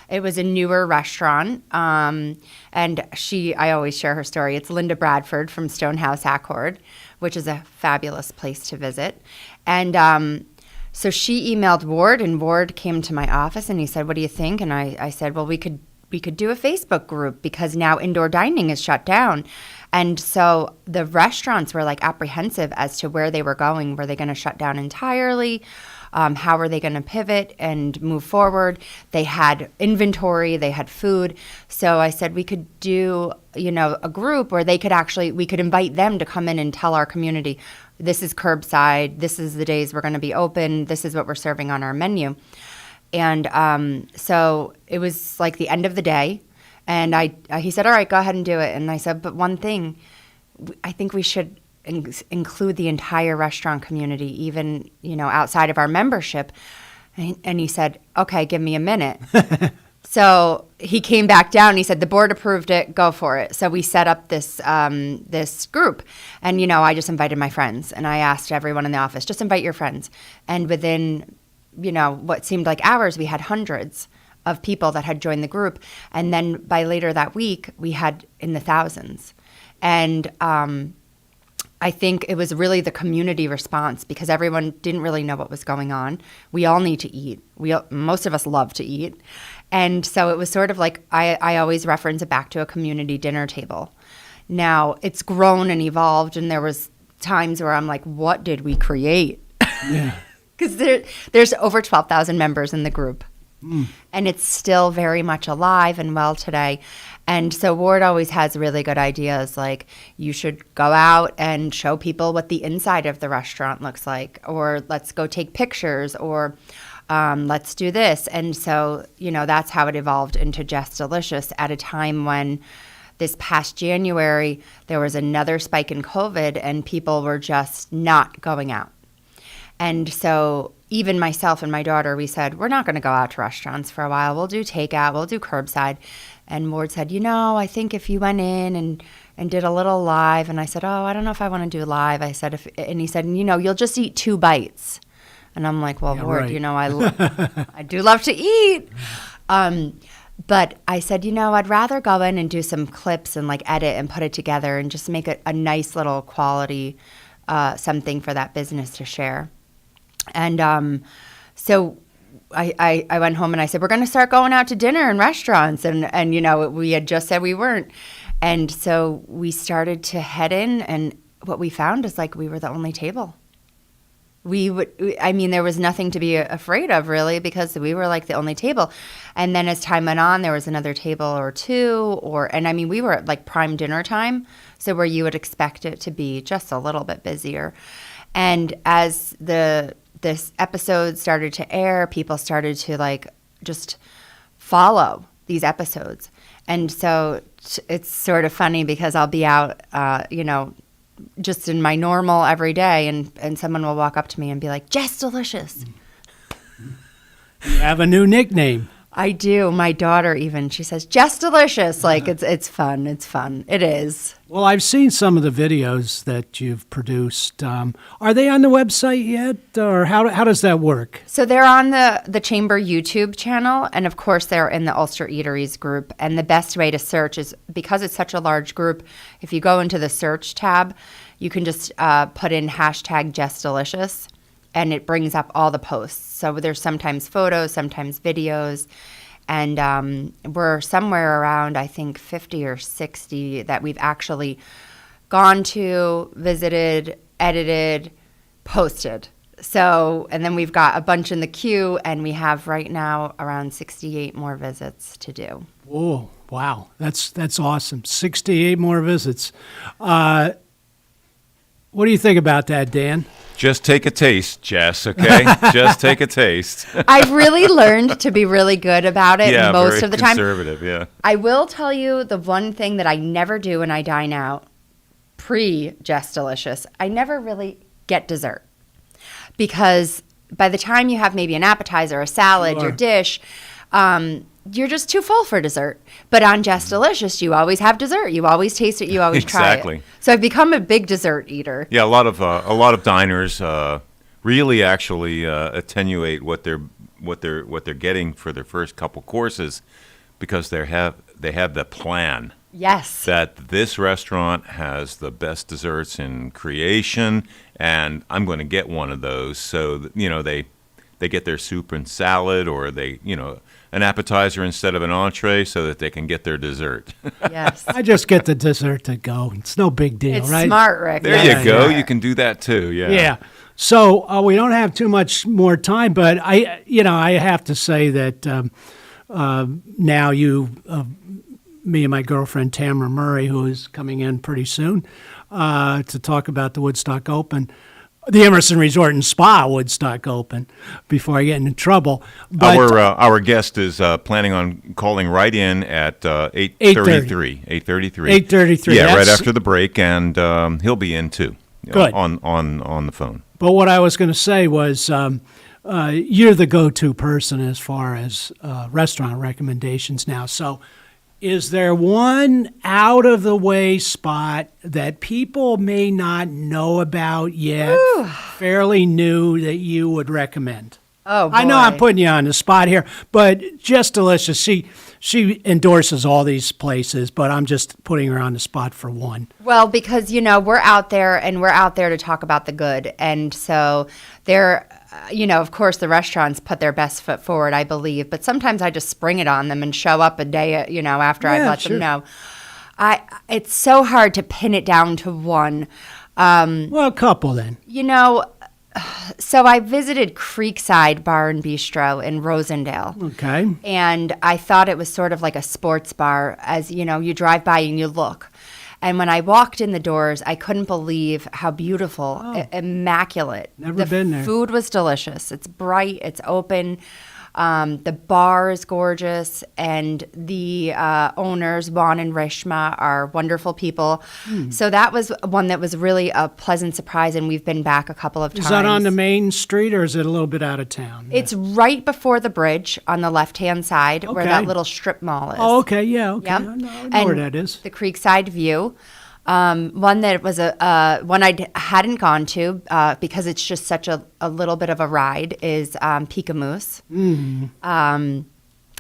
S20: It was a newer restaurant, and I always share her story. It's Linda Bradford from Stonehouse Accord, which is a fabulous place to visit. And so she emailed Ward, and Ward came to my office, and he said, what do you think? And I said, well, we could do a Facebook group because now indoor dining is shut down. And so the restaurants were like apprehensive as to where they were going. Were they going to shut down entirely? How were they going to pivot and move forward? They had inventory, they had food. So I said we could do, a group where we could invite them to come in and tell our community, this is curbside, this is the days we're going to be open, this is what we're serving on our menu. And so it was like the end of the day. And he said, all right, go ahead and do it. And I said, but one thing, I think we should include the entire restaurant community, even, outside of our membership. And he said, okay, give me a minute. So he came back down and he said, the board approved it, go for it. So we set up this group. And, I just invited my friends. And I asked everyone in the office, just invite your friends. And within, what seemed like hours, we had hundreds of people that had joined the group. And then by later that week, we had in the thousands. And I think it was really the community response because everyone didn't really know what was going on. We all need to eat. Most of us love to eat. And so it was sort of like, I always reference it back to a community dinner table. Now, it's grown and evolved, and there was times where I'm like, what did we create?
S10: Yeah.
S20: Because there's over 12,000 members in the group. And it's still very much alive and well today. And so Ward always has really good ideas, like you should go out and show people what the inside of the restaurant looks like, or let's go take pictures, or let's do this. And so, that's how it evolved into Just Delicious at a time when this past January, there was another spike in COVID and people were just not going out. And so even myself and my daughter, we said, we're not going to go out to restaurants for a while. We'll do takeout. We'll do curbside. And Ward said, I think if you went in and did a little live. And I said, I don't know if I want to do live. I said, and he said, you'll just eat 2 bites. And I'm like, well, yeah, Ward, right. I do love to eat. But I said, I'd rather go in and do some clips and edit and put it together and just make it a nice little quality something for that business to share. And so I went home and I said, we're going to start going out to dinner in restaurants. And we had just said we weren't. And so we started to head in, and what we found is we were the only table. There was nothing to be afraid of really, because we were the only table. And then as time went on, there was another table or two, we were at prime dinner time. So where you would expect it to be just a little bit busier. And as this episode started to air, people started to just follow these episodes. And so it's sort of funny because I'll be out, just in my normal everyday, and someone will walk up to me and be like, Jess Delicious.
S10: You have a new nickname.
S20: I do. My daughter even, she says, Jess Delicious. Like, it's fun. It's fun. It is.
S10: Well, I've seen some of the videos that you've produced. Are they on the website yet, or how does that work?
S20: So they're on the Chamber YouTube channel, and of course they're in the Ulster Eateries group. And the best way to search is, because it's such a large group, if you go into the search tab, you can just put in hashtag Jess Delicious, and it brings up all the posts. So there's sometimes photos, sometimes videos, and we're somewhere around, I think, 50 or 60 that we've actually gone to, visited, edited, posted. So, and then we've got a bunch in the queue, and we have right now around 68 more visits to do.
S10: Oh, wow. That's awesome. 68 more visits. What do you think about that, Dan?
S1: Just take a taste, Jess, okay? Just take a taste.
S20: I've really learned to be really good about it most of the time.
S1: Conservative, yeah.
S20: I will tell you the one thing that I never do when I dine out, pre-Jess Delicious, I never really get dessert. Because by the time you have maybe an appetizer, a salad, your dish, you're just too full for dessert. But on Jess Delicious, you always have dessert. You always taste it. You always try it. So I've become a big dessert eater.
S1: Yeah, a lot of diners really actually attenuate what they're getting for their first couple courses, because they have the plan.
S20: Yes.
S1: That this restaurant has the best desserts in creation, and I'm going to get one of those. So they get their soup and salad, or an appetizer instead of an entree, so that they can get their dessert.
S20: Yes.
S10: I just get the dessert to go. It's no big deal,
S20: it's
S10: right?
S20: It's smart, Rick.
S1: There you go. You can do that too. Yeah.
S10: Yeah. So we don't have too much more time, but I have to say that now me and my girlfriend Tamara Murray, who is coming in pretty soon to talk about the Woodstock Open. The Emerson Resort and Spa Woodstock Open, before I get into trouble. But
S1: our guest is planning on calling right in at 8:33.
S10: 8:33.
S1: Yeah, right after the break, and he'll be in too.
S10: Good.
S1: On the phone.
S10: But what I was going to say was, you're the go-to person as far as restaurant recommendations now. So, is there one out-of-the-way spot that people may not know about yet, fairly new, that you would recommend?
S20: Oh, boy.
S10: I know I'm putting you on the spot here, but Jess Delicious, she endorses all these places, but I'm just putting her on the spot for one.
S20: Well, because, we're out there, and we're out there to talk about the good. And so there, of course, the restaurants put their best foot forward, I believe. But sometimes I just spring it on them and show up a day, after I've let them know. It's so hard to pin it down to one.
S10: Well, a couple then.
S20: So I visited Creekside Bar and Bistro in Rosendale.
S10: Okay.
S20: And I thought it was sort of like a sports bar. As you drive by and you look. And when I walked in the doors, I couldn't believe how beautiful, immaculate.
S10: Never been there.
S20: The food was delicious. It's bright. It's open. The bar is gorgeous, and the owners, Vaughn and Rishma, are wonderful people. So that was one that was really a pleasant surprise, and we've been back a couple of times.
S10: Is that on the main street, or is it a little bit out of town?
S20: It's right before the bridge on the left-hand side, where that little strip mall is.
S10: Oh, okay, yeah, okay.
S20: Yep.
S10: I know where that is.
S20: The Creekside View. One that was one I hadn't gone to because it's just such a little bit of a ride is Peekamoose.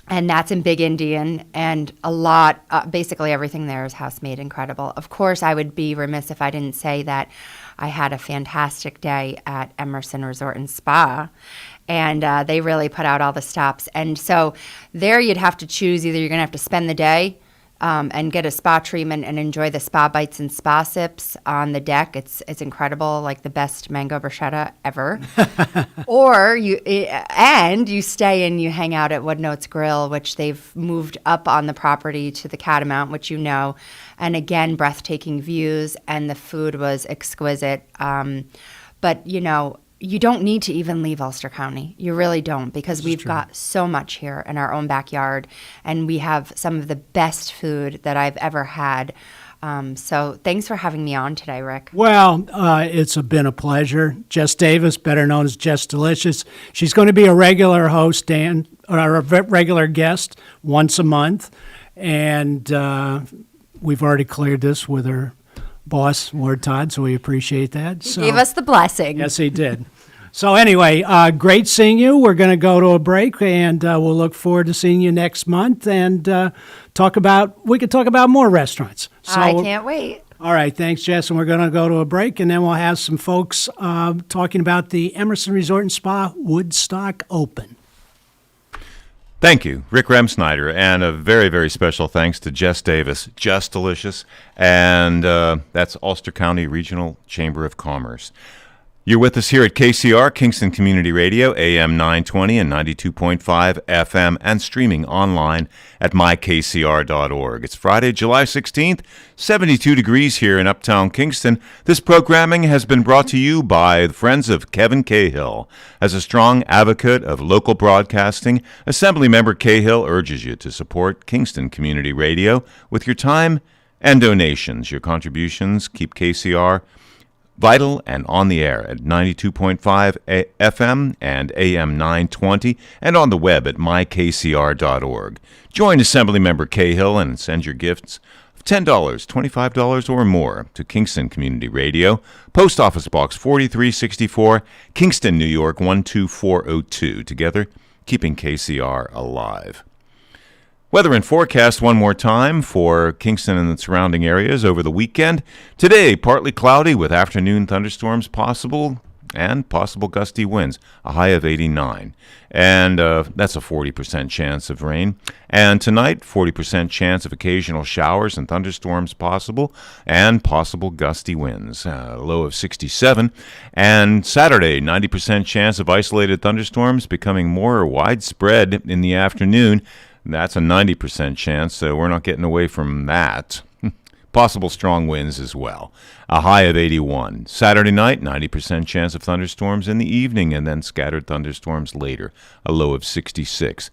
S20: And that's in Big Indian, and a lot, basically everything there is house-made incredible. Of course, I would be remiss if I didn't say that I had a fantastic day at Emerson Resort and Spa, and they really put out all the stops. And so there you'd have to choose, either you're going to have to spend the day and get a spa treatment and enjoy the spa bites and spa sips on the deck. It's incredible, like the best mango bruschetta ever. Or you stay and you hang out at Wood Notes Grill, which they've moved up on the property to the Catamount, which and again, breathtaking views, and the food was exquisite. But you don't need to even leave Ulster County. You really don't, because we've got so much here in our own backyard, and we have some of the best food that I've ever had. So thanks for having me on today, Rick.
S10: Well, it's been a pleasure. Jess Davis, better known as Jess Delicious. She's going to be a regular host, Dan, or a regular guest once a month. And we've already cleared this with her boss, Lord Todd, so we appreciate that.
S20: He gave us the blessing.
S10: Yes, he did. So anyway, great seeing you. We're going to go to a break, and we'll look forward to seeing you next month and we could talk about more restaurants. So,
S20: I can't wait.
S10: All right, thanks, Jess. And we're going to go to a break, and then we'll have some folks talking about the Emerson Resort and Spa Woodstock Open.
S1: Thank you, Rick Remsnyder, and a very, very special thanks to Jess Davis, Just Delicious, and that's Ulster County Regional Chamber of Commerce. You're with us here at KCR, Kingston Community Radio, AM 920 and 92.5 FM, and streaming online at mykcr.org. It's Friday, July 16th, 72 degrees here in Uptown Kingston. This programming has been brought to you by the Friends of Kevin Cahill. As a strong advocate of local broadcasting, Assemblymember Cahill urges you to support Kingston Community Radio with your time and donations. Your contributions keep KCR vital and on the air at 92.5 FM and AM 920 and on the web at mykcr.org. Join Assemblymember Cahill and send your gifts of $10, $25 or more to Kingston Community Radio, Post Office Box 4364, Kingston, New York 12402. Together, keeping KCR alive. Weather and forecast one more time for Kingston and the surrounding areas over the weekend. Today, partly cloudy with afternoon thunderstorms possible and possible gusty winds, a high of 89. And that's a 40% chance of rain. And tonight, 40% chance of occasional showers and thunderstorms possible and possible gusty winds, a low of 67. And Saturday, 90% chance of isolated thunderstorms becoming more widespread in the afternoon. That's a 90% chance, so we're not getting away from that. Possible strong winds as well. A high of 81. Saturday night, 90% chance of thunderstorms in the evening and then scattered thunderstorms later. A low of 66.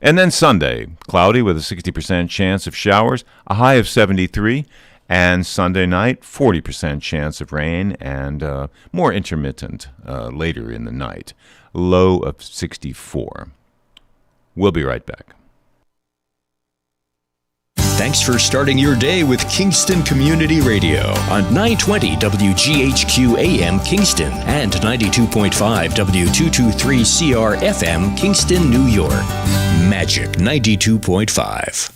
S1: And then Sunday, cloudy with a 60% chance of showers. A high of 73. And Sunday night, 40% chance of rain and more intermittent later in the night. Low of 64. We'll be right back.
S2: Thanks for starting your day with Kingston Community Radio on 920 WGHQ AM Kingston and 92.5 W223CR FM Kingston, New York. Magic 92.5.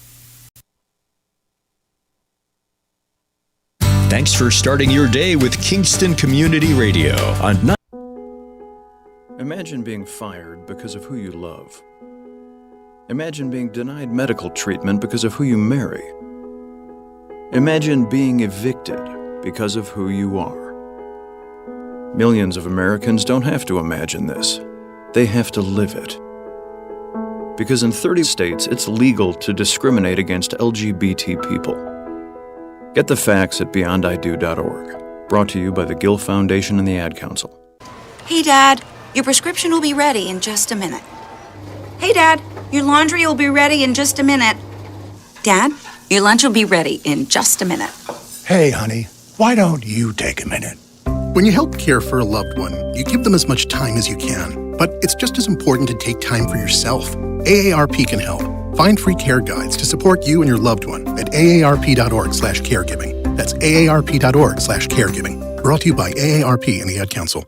S2: Thanks for starting your day with Kingston Community Radio on
S21: Imagine being fired because of who you love. Imagine being denied medical treatment because of who you marry. Imagine being evicted because of who you are. Millions of Americans don't have to imagine this. They have to live it. Because in 30 states, it's legal to discriminate against LGBT people. Get the facts at beyondido.org. Brought to you by the Gill Foundation and the Ad Council.
S22: Hey, Dad, your prescription will be ready in just a minute. Hey, Dad, your laundry will be ready in just a minute. Dad, your lunch will be ready in just a minute.
S23: Hey, honey, why don't you take a minute?
S3: When you help care for a loved one, you give them as much time as you can. But it's just as important to take time for yourself. AARP can help. Find free care guides to support you and your loved one at aarp.org/caregiving. That's aarp.org/caregiving. Brought to you by AARP and the Ad Council.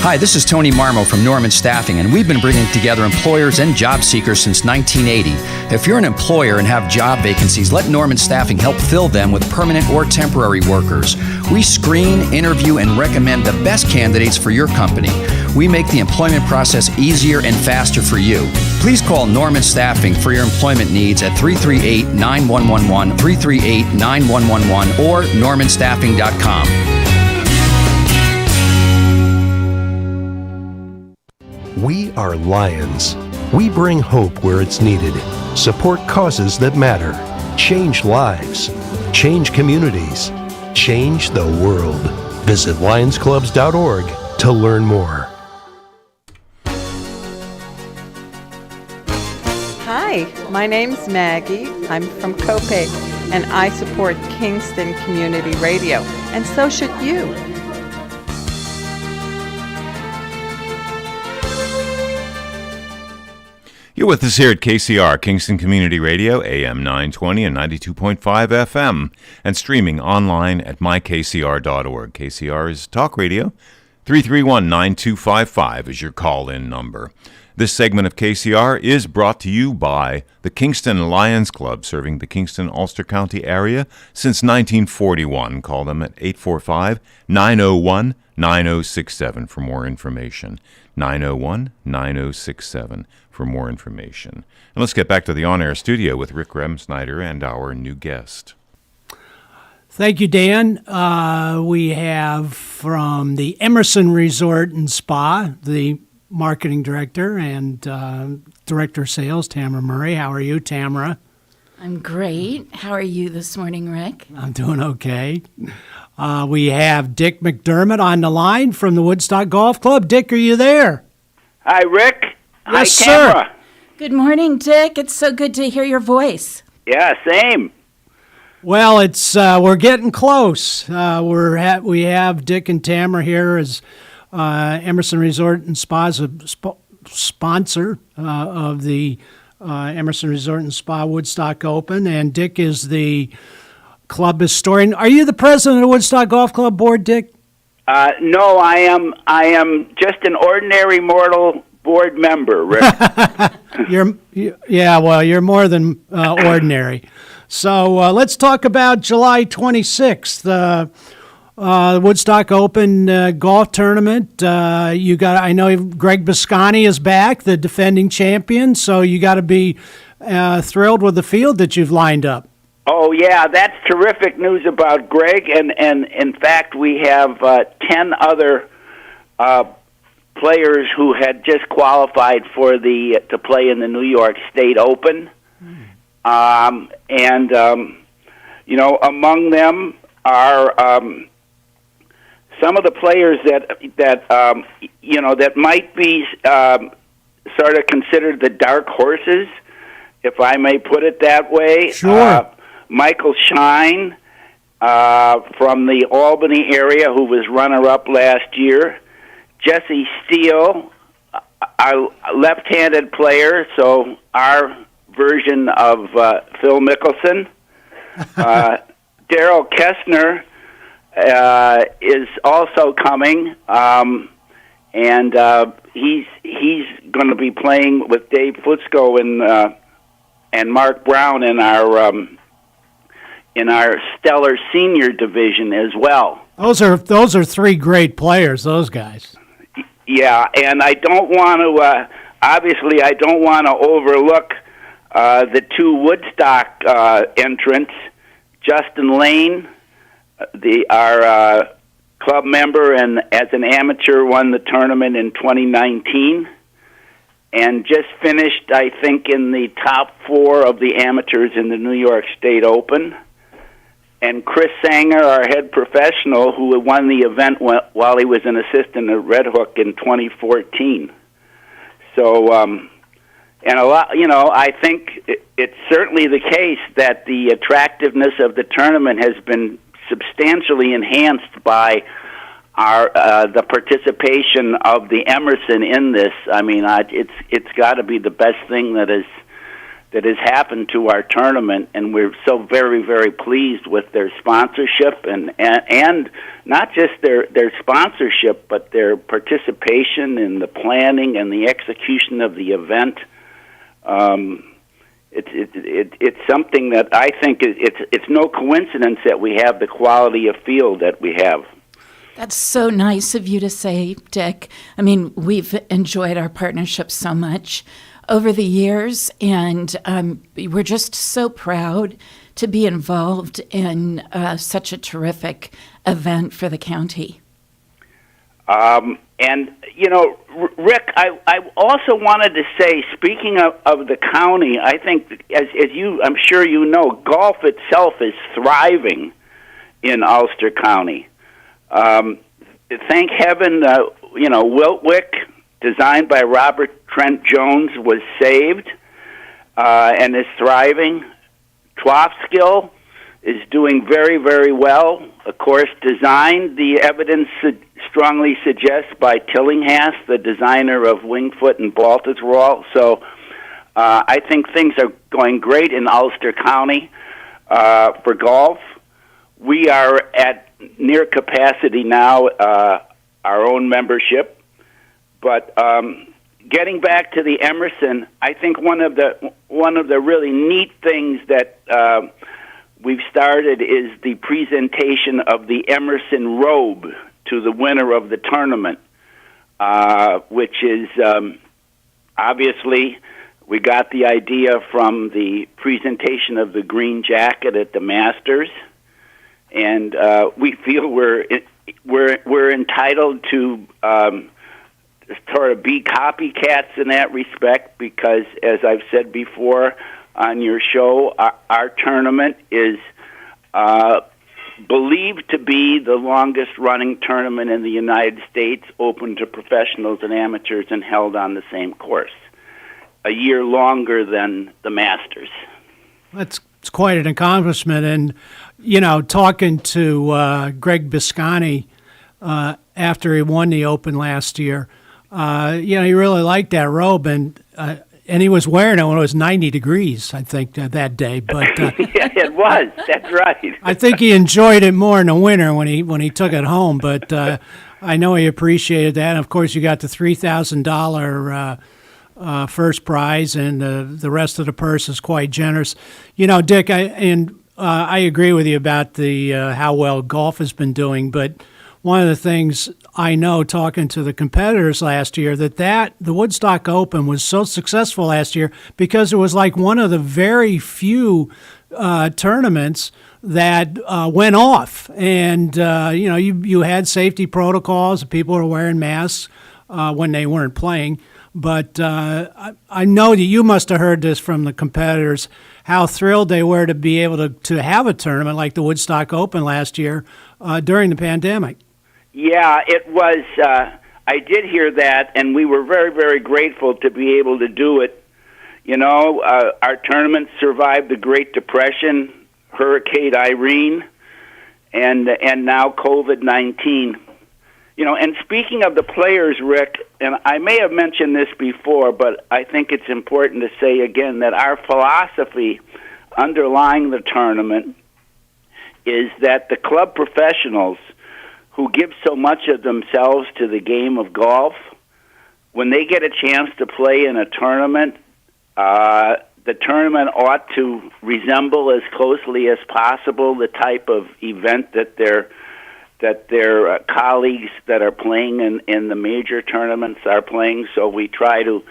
S15: Hi, this is Tony Marmo from Norman Staffing, and we've been bringing together employers and job seekers since 1980. If you're an employer and have job vacancies, let Norman Staffing help fill them with permanent or temporary workers. We screen, interview, and recommend the best candidates for your company. We make the employment process easier and faster for you. Please call Norman Staffing for your employment needs at 338-9111, 338-9111, or normanstaffing.com.
S24: We are Lions. We bring hope where it's needed, support causes that matter, change lives, change communities, change the world. Visit lionsclubs.org to learn more.
S4: Hi, my name's Maggie. I'm from Copiague, and I support Kingston Community Radio, and so should you.
S1: You're with us here at KCR, Kingston Community Radio, AM 920 and 92.5 FM, and streaming online at mykcr.org. KCR is talk radio. 331-9255 is your call-in number. This segment of KCR is brought to you by the Kingston Lions Club, serving the Kingston-Ulster County area since 1941. Call them at 845-901-9067 for more information. 901-9067 for more information. And let's get back to the on-air studio with Rick Remsnyder and our new guest.
S10: Thank you, Dan. We have from the Emerson Resort and Spa, the marketing director and director of sales, Tamara Murray. How are you, Tamara?
S5: I'm great. How are you this morning, Rick?
S10: I'm doing okay. We have Dick McDermott on the line from the Woodstock Golf Club. Dick, are you there?
S6: Hi, Rick.
S10: Yes,
S6: Hi,
S10: sir.
S6: Tamara.
S5: Good morning, Dick. It's so good to hear your voice.
S6: Yeah, same.
S10: Well, it's we're getting close. We have Dick and Tamara here as Emerson Resort and Spa's a sponsor of the Emerson Resort and Spa Woodstock Open, and Dick is the club historian. Are you the president of the Woodstock Golf Club board, Dick?
S6: No, I am just an ordinary mortal board member, Rick.
S10: You're more than ordinary. So let's talk about July 26th, the Woodstock Open golf tournament. I know Greg Biscani is back, the defending champion. So you got to be thrilled with the field that you've lined up.
S6: Oh, yeah, that's terrific news about Greg. And in fact, we have 10 other players who had just qualified for to play in the New York State Open. Among them are some of the players that might be sort of considered the dark horses, if I may put it that way.
S10: Sure.
S6: Michael Shine from the Albany area, who was runner-up last year. Jesse Steele, our left-handed player, so our version of Phil Mickelson. Daryl Kessner is also coming, and he's going to be playing with Dave Fusco and Mark Brown in our Stellar Senior division as well.
S10: Those are three great players, those guys.
S6: Yeah, and I don't want to obviously I don't want to overlook the two Woodstock entrants. Justin Lane, our club member, and as an amateur won the tournament in 2019, and just finished, I think, in the top 4 of the amateurs in the New York State Open. And Chris Sanger, our head professional, who won the event while he was an assistant at Red Hook in 2014. So, and a lot, I think it's certainly the case that the attractiveness of the tournament has been substantially enhanced by the participation of the Emerson in this. I mean, it's got to be the best thing that has happened to our tournament, and we're so very, very pleased with their sponsorship and not just their sponsorship, but their participation in the planning and the execution of the event. It's something that I think it's no coincidence that we have the quality of field that we have.
S5: That's so nice of you to say, Dick. I mean, we've enjoyed our partnership so much over the years, and we're just so proud to be involved in such a terrific event for the county. Rick,
S6: I also wanted to say, speaking of the county, I think, as I'm sure you know, golf itself is thriving in Ulster County. Thank heaven Wiltwyck, designed by Robert Trent Jones, was saved and is thriving. Twofskill is doing very, very well. Of course, designed, the evidence strongly suggests, by Tillinghast, the designer of Wingfoot and Baltusrol. So I think things are going great in Ulster County for golf. We are at near capacity now, our own membership. But getting back to the Emerson, I think one of the really neat things that we've started is the presentation of the Emerson robe to the winner of the tournament, which is obviously, we got the idea from the presentation of the green jacket at the Masters, and we feel we're entitled to sort of be copycats in that respect, because, as I've said before on your show, our tournament is believed to be the longest-running tournament in the United States, open to professionals and amateurs and held on the same course, a year longer than the Masters.
S10: It's quite an accomplishment. And, talking to Greg Biscani after he won the Open last year, he really liked that robe, and he was wearing it when it was 90 degrees, I think, that day. But
S6: yeah, it was. That's right.
S10: I think he enjoyed it more in the winter when he took it home. But I know he appreciated that. And of course, you got the $3,000 first prize, and the rest of the purse is quite generous. Dick, I agree with you about the how well golf has been doing, but one of the things I know, talking to the competitors last year, that the Woodstock Open was so successful last year because it was like one of the very few tournaments that went off. And, you had safety protocols. People were wearing masks when they weren't playing. But I know that you must have heard this from the competitors, how thrilled they were to be able to have a tournament like the Woodstock Open last year during the pandemic.
S6: Yeah, it was. I did hear that, and we were very, very grateful to be able to do it. Our tournament survived the Great Depression, Hurricane Irene, and now COVID-19. And speaking of the players, Rick, and I may have mentioned this before, but I think it's important to say again that our philosophy underlying the tournament is that the club professionals who give so much of themselves to the game of golf, when they get a chance to play in a tournament, the tournament ought to resemble as closely as possible the type of event that their colleagues that are playing in the major tournaments are playing. So we try to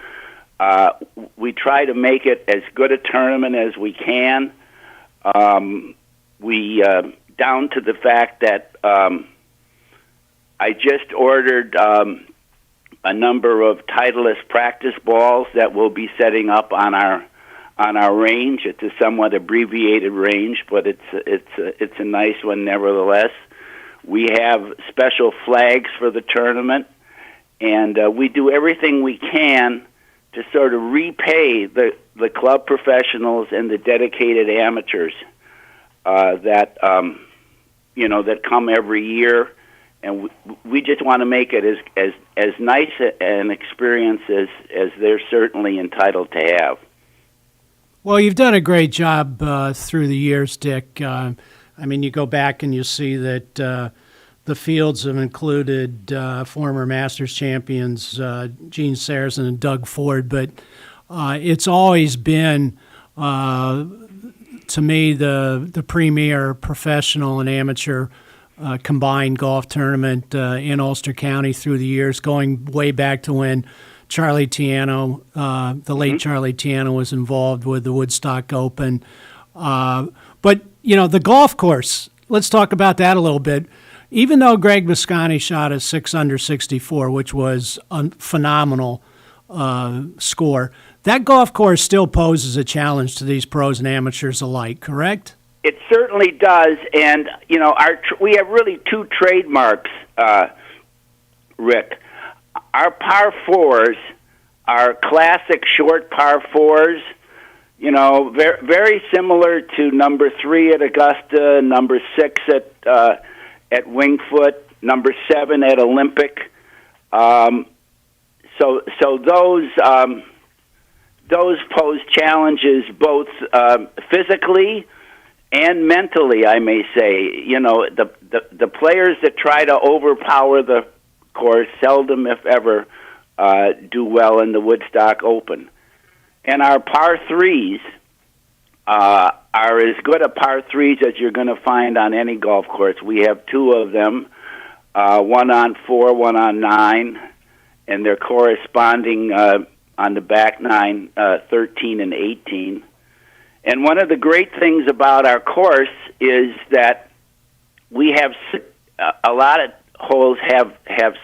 S6: make it as good a tournament as we can. We down to the fact that I just ordered a number of Titleist practice balls that we'll be setting up on our range. It's a somewhat abbreviated range, but it's a nice one nevertheless. We have special flags for the tournament, and we do everything we can to sort of repay the club professionals and the dedicated amateurs that come every year. And we just want to make it as nice an experience as they're certainly entitled to have.
S10: Well, you've done a great job through the years, Dick. You go back and you see that the fields have included former Masters champions Gene Sarazen and Doug Ford, but it's always been, to me, the premier professional and amateur combined golf tournament in Ulster County through the years, going way back to when Charlie Tiano, the late Charlie Tiano, was involved with the Woodstock Open. But, the golf course, let's talk about that a little bit. Even though Greg Biscani shot a 6 under 64, which was a phenomenal score, that golf course still poses a challenge to these pros and amateurs alike, correct?
S6: It certainly does, and we have really two trademarks, Rick. our par fours are classic short par fours. You know, very, very similar to number 3 at Augusta, number 6 at Wingfoot, number 7 at Olympic. So those pose challenges both physically and mentally, I may say. You know, the players that try to overpower the course seldom, if ever, do well in the Woodstock Open. And our par threes are as good a par threes as you're going to find on any golf course. We have 2 of them, one on 4, one on 9, and they're corresponding on the back 9, 13 and 18. And one of the great things about our course is that we have a lot of holes have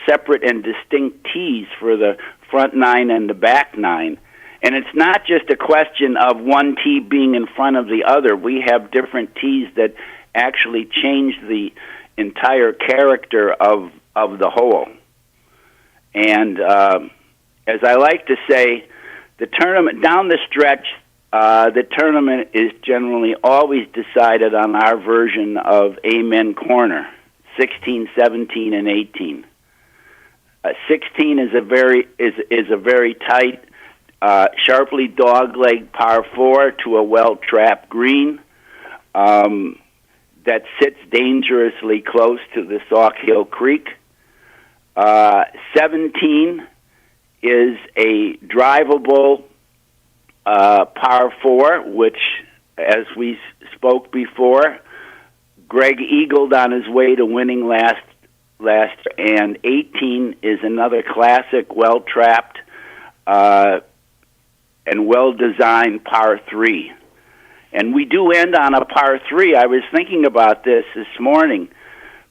S6: separate and distinct tees for the front 9 and the back 9. And it's not just a question of one tee being in front of the other. We have different tees that actually change the entire character of the hole. And as I like to say, the tournament, down the stretch, the tournament is generally always decided on our version of Amen Corner, 16, 17, and 18. 16 is a very tight, sharply dog-legged par 4 to a well-trapped green that sits dangerously close to the Sauk Hill Creek. 17 is a drivable par 4, which, as we spoke before, Greg eagled on his way to winning last, and 18 is another classic, well-trapped, and well-designed par 3. And we do end on a par 3. I was thinking about this morning.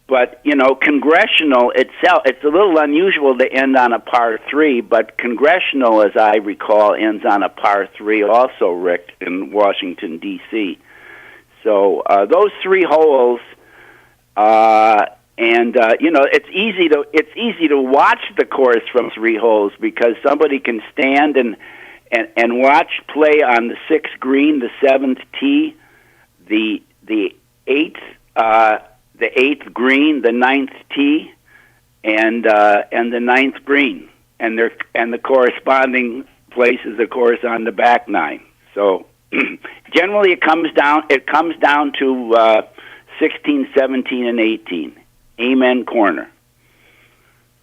S6: But, you know, Congressional itself, it's a little unusual to end on a par 3, but Congressional, as I recall, ends on a par 3 also, Rick, in Washington, D.C. So those 3 holes, you know, it's easy to watch the course from 3 holes because somebody can stand and watch play on the 6th green, the 7th tee, the 8th green, the 9th tee, and the 9th green, and the corresponding places, of course, on the back 9. So generally, it comes down to 16, 17, and 18. Amen Corner.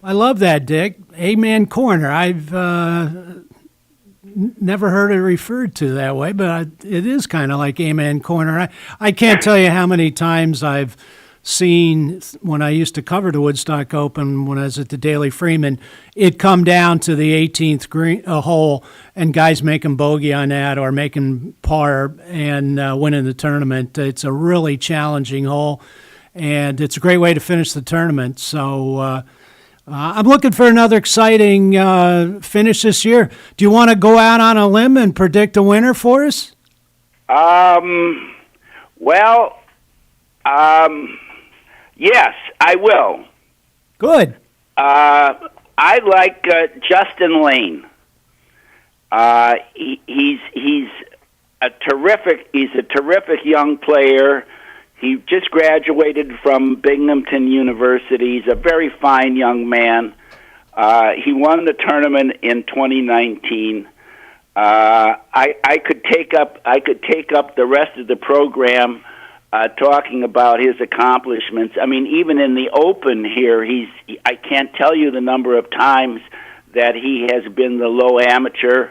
S10: I love that, Dick. Amen Corner. I've never heard it referred to that way, but it is kind of like Amen Corner. I can't tell you how many times I've seen, when I used to cover the Woodstock Open when I was at the Daily Freeman, it come down to the 18th green hole and guys making bogey on that or making par and winning the tournament. It's a really challenging hole, and it's a great way to finish the tournament. So I'm looking for another exciting finish this year. Do you want to go out on a limb and predict a winner for us?
S6: Yes, I will.
S10: Good.
S6: I like Justin Lane. He's a terrific young player. He just graduated from Binghamton University. He's a very fine young man. He won the tournament in 2019. I could take up the rest of the program talking about his accomplishments. I mean, even in the Open here, I can't tell you the number of times that he has been the low amateur.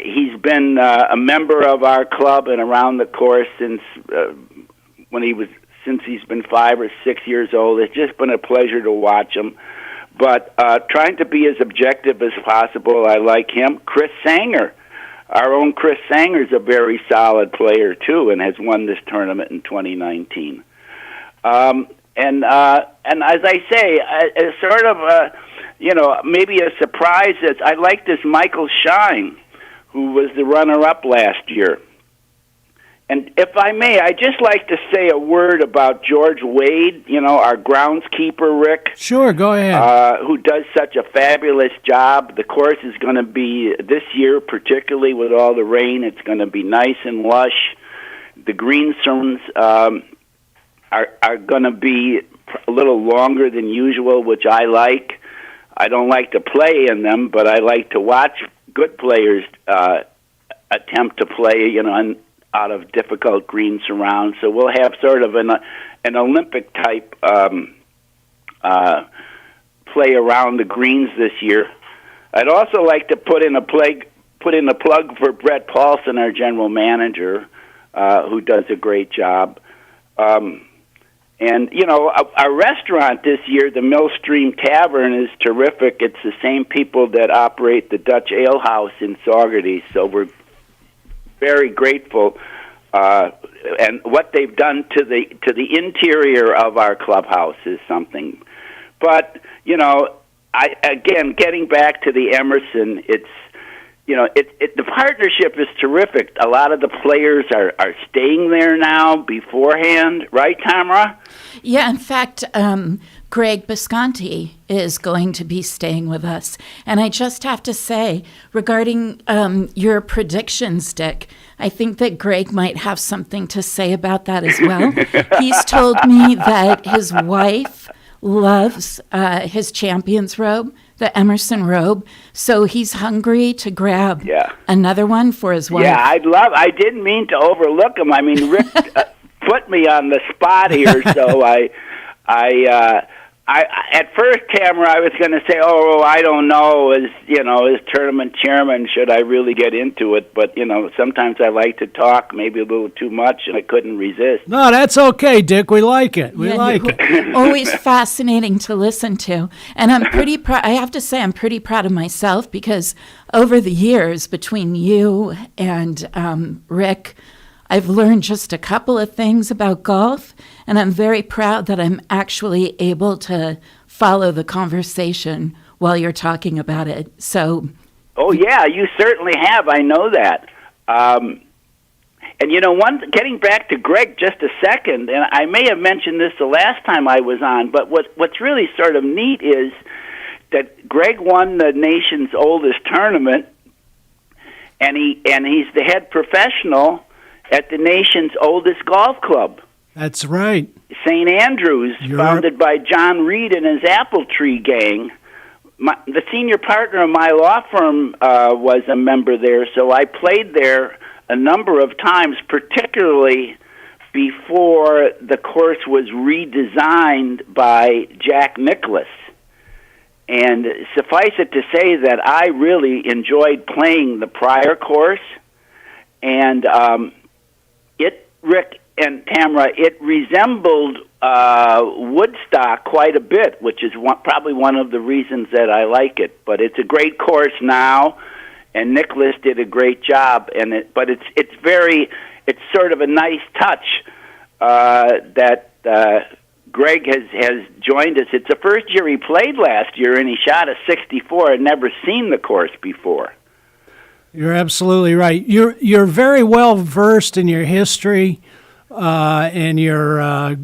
S6: He's been a member of our club and around the course since he's been 5 or 6 years old. It's just been a pleasure to watch him. But trying to be as objective as possible, I like him. Chris Sanger. Our own Chris Sanger is a very solid player, too, and has won this tournament in 2019. And as I say, it's sort of, maybe a surprise is I like this Michael Shine, who was the runner-up last year. And if I may, I'd just like to say a word about George Wade, our groundskeeper, Rick.
S10: Sure, go ahead.
S6: Who does such a fabulous job. The course is going to be, this year, particularly with all the rain, it's going to be nice and lush. The green zones are going to be a little longer than usual, which I like. I don't like to play in them, but I like to watch good players attempt to play, out of difficult green surrounds. So we'll have sort of an Olympic type play around the greens this year. I'd also like to put in a plug for Brett Paulson, our general manager, who does a great job. And, our restaurant this year, the Millstream Tavern, is terrific. It's the same people that operate the Dutch Ale House in Saugerties, so we're very grateful. And what they've done to the interior of our clubhouse is something. But, getting back to the Emerson, the partnership is terrific. A lot of the players are staying there now beforehand, right, Tamara?
S5: Yeah, in fact, Greg Bisconti is going to be staying with us. And I just have to say, regarding your predictions, Dick, I think that Greg might have something to say about that as well. He's told me that his wife loves his champion's robe, the Emerson robe, so he's hungry to grab another one for his wife.
S6: Yeah, I didn't mean to overlook him. I mean, Rick put me on the spot here, so I at first, Tamara, I was going to say, I don't know, as tournament chairman, should I really get into it? But, sometimes I like to talk maybe a little too much, and I couldn't resist.
S10: No, that's okay, Dick. We like it. We like it.
S5: Always fascinating to listen to. And I'm pretty proud, I have to say, I'm pretty proud of myself because over the years between you and Rick, I've learned just a couple of things about golf, and I'm very proud that I'm actually able to follow the conversation while you're talking about it. So,
S6: oh yeah, you certainly have. I know that. And getting back to Greg just a second, and I may have mentioned this the last time I was on, but what's really sort of neat is that Greg won the nation's oldest tournament, and he's the head professional at the nation's oldest golf club.
S10: That's right.
S6: St. Andrews, founded by John Reed and his Apple Tree gang. The senior partner of my law firm was a member there, so I played there a number of times, particularly before the course was redesigned by Jack Nicklaus. And suffice it to say that I really enjoyed playing the prior course, and Rick and Tamara, it resembled Woodstock quite a bit, which is probably one of the reasons that I like it. But it's a great course now, and Nicholas did a great job. But it's sort of a nice touch that Greg has joined us. It's the first year he played last year, and he shot a 64. I'd never seen the course before.
S10: You're absolutely right. You're very well versed in your history, and you're a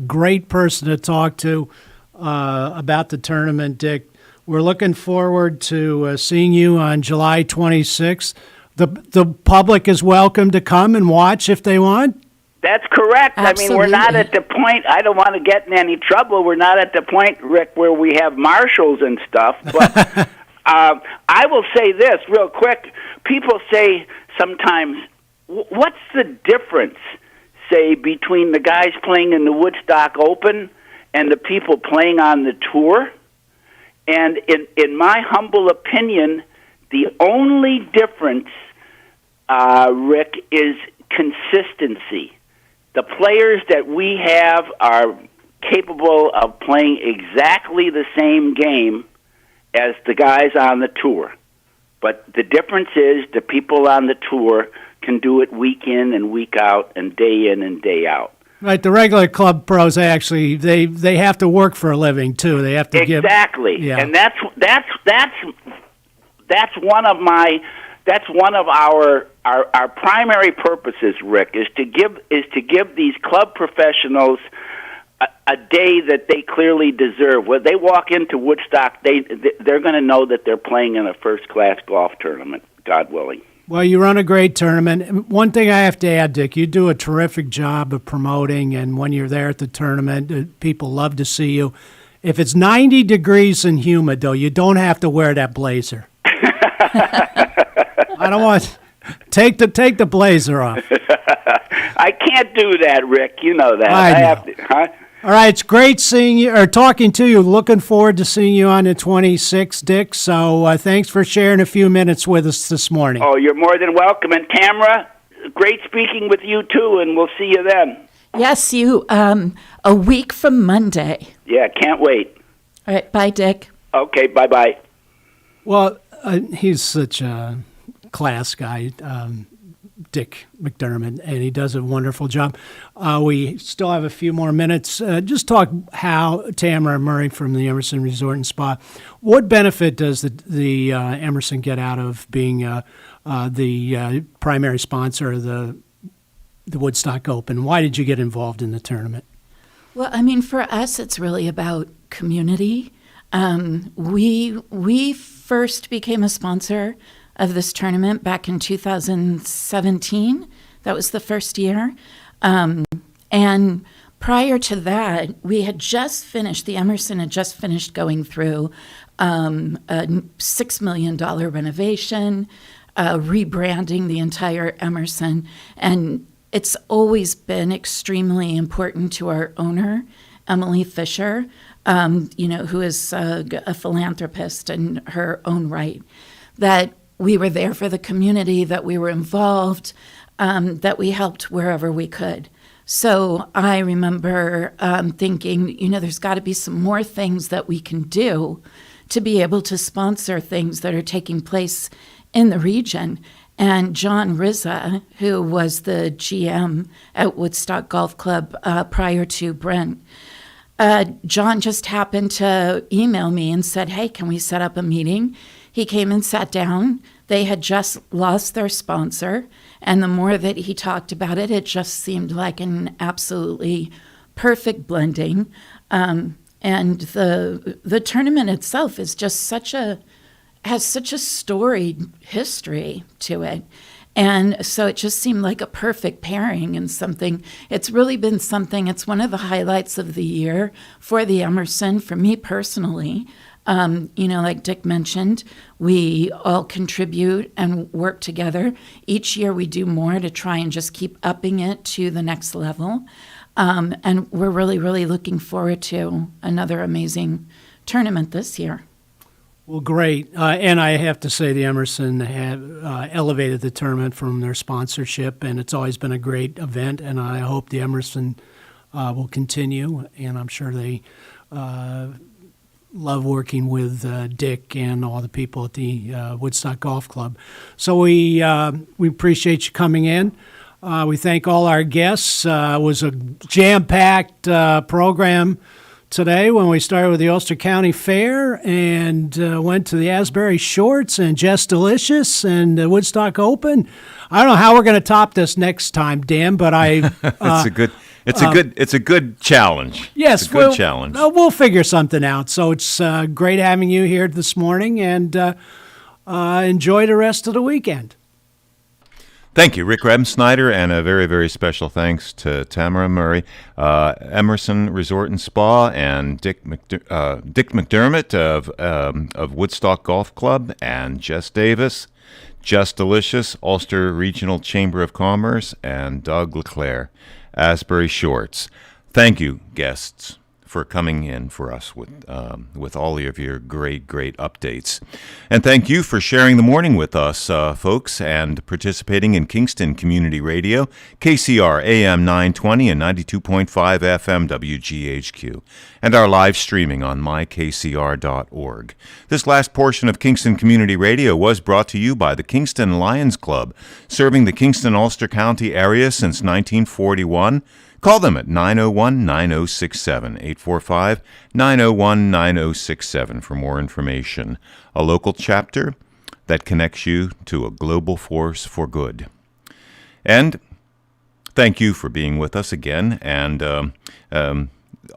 S10: great person to talk to about the tournament, Dick. We're looking forward to seeing you on July 26th. The public is welcome to come and watch if they want.
S6: That's correct.
S5: Absolutely.
S6: I mean, we're not at the point, I don't want to get in any trouble, we're not at the point, Rick, where we have marshals and stuff, but I will say this real quick. People say sometimes, what's the difference, say, between the guys playing in the Woodstock Open and the people playing on the tour? And in my humble opinion, the only difference, Rick, is consistency. The players that we have are capable of playing exactly the same game as the guys on the tour. But the difference is the people on the tour can do it week in and week out and day in and day out.
S10: Right, the regular club pros actually they have to work for a living too. They have to
S6: exactly.
S10: Yeah.
S6: And that's one of my that's one of our primary purposes, Rick, is to give these club professionals a day that they clearly deserve. When they walk into Woodstock, they're going to know that they're playing in a first-class golf tournament, God willing.
S10: Well, you run a great tournament. One thing I have to add, Dick, you do a terrific job of promoting, and when you're there at the tournament, people love to see you. If it's 90 degrees and humid, though, you don't have to wear that blazer. I don't want take the blazer off.
S6: I can't do that, Rick. You know that.
S10: I know.
S6: have to, huh?
S10: All right, it's great seeing you or talking to you. Looking forward to seeing you on the 26th, Dick. So thanks for sharing a few minutes with us this morning.
S6: Oh, you're more than welcome. And Tamara, great speaking with you too, and we'll see you then.
S5: Yes, you a week from Monday.
S6: Yeah, can't wait.
S5: All right, bye, Dick.
S6: Okay, bye-bye.
S10: Well, he's such a class guy, Dick McDermott, and he does a wonderful job. We still have a few more minutes. Just talk how Tamara Murray from the Emerson Resort and Spa, what benefit does the Emerson get out of being the primary sponsor of the Woodstock Open? Why did you get involved in the tournament?
S5: Well, I mean, for us, it's really about community. We first became a sponsor of this tournament back in 2017. That was the first year. And prior to that, we had just finished, the Emerson had just finished going through a $6 million renovation, rebranding the entire Emerson. And it's always been extremely important to our owner, Emily Fisher, who is a philanthropist in her own right, that we were there for the community, that we were involved, that we helped wherever we could. So I remember thinking, there's got to be some more things that we can do to be able to sponsor things that are taking place in the region. And John Rizza, who was the GM at Woodstock Golf Club prior to Brent, John just happened to email me and said, hey, can we set up a meeting? He came and sat down. They had just lost their sponsor. And the more that he talked about it, it just seemed like an absolutely perfect blending. And the tournament itself is just has such a storied history to it. And so it just seemed like a perfect pairing and something. It's really been something, it's one of the highlights of the year for the Emerson, for me personally. Like Dick mentioned, we all contribute and work together. Each year we do more to try and just keep upping it to the next level. And we're really, really looking forward to another amazing tournament this year.
S10: Well, great. And I have to say the Emerson have elevated the tournament from their sponsorship, and it's always been a great event, and I hope the Emerson will continue, and I'm sure they love working with Dick and all the people at the Woodstock Golf Club. So we appreciate you coming in. We thank all our guests. It was a jam-packed program today when we started with the Ulster County Fair and went to the Asbury Shorts and Just Delicious and the Woodstock Open. I don't know how we're going to top this next time, Dan, but
S1: it's a good challenge.
S10: Yes,
S1: it's a good challenge.
S10: We'll figure something out. So it's great having you here this morning, and enjoy the rest of the weekend.
S1: Thank you, Rick Remsnyder, and a very, very special thanks to Tamara Murray, Emerson Resort and Spa, and Dick McDermott of Woodstock Golf Club, and Jess Davis, Just Delicious, Ulster Regional Chamber of Commerce, and Doug LeClaire, Asbury Shorts. Thank you, guests, for coming in for us with all of your great updates. And thank you for sharing the morning with us, folks, and participating in Kingston Community Radio, KCR AM 920 and 92.5 FM WGHQ, and our live streaming on mykcr.org. This last portion of Kingston Community Radio was brought to you by the Kingston Lions Club, serving the Kingston-Ulster County area since 1941. Call them at 901-9067, 845-901-9067 for more information. A local chapter, that connects you to a global force for good. And thank you for being with us again. And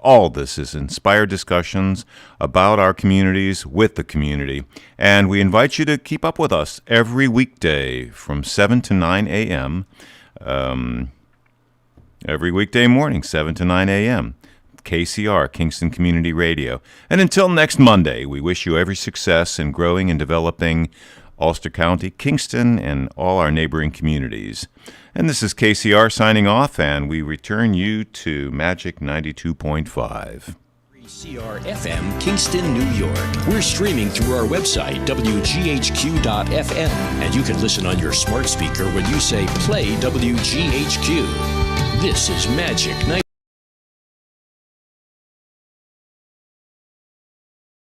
S1: all this is inspired discussions about our communities with the community. And we invite you to keep up with us every weekday from 7 to 9 a.m. Every weekday morning, 7 to 9 a.m. KCR, Kingston Community Radio. And until next Monday, we wish you every success in growing and developing Ulster County, Kingston, and all our neighboring communities. And this is KCR signing off, and we return you to Magic 92.5.
S2: CR-FM, Kingston, New York. We're streaming through our website, WGHQ.FM, and you can listen on your smart speaker when you say, play WGHQ. This is Magic 90.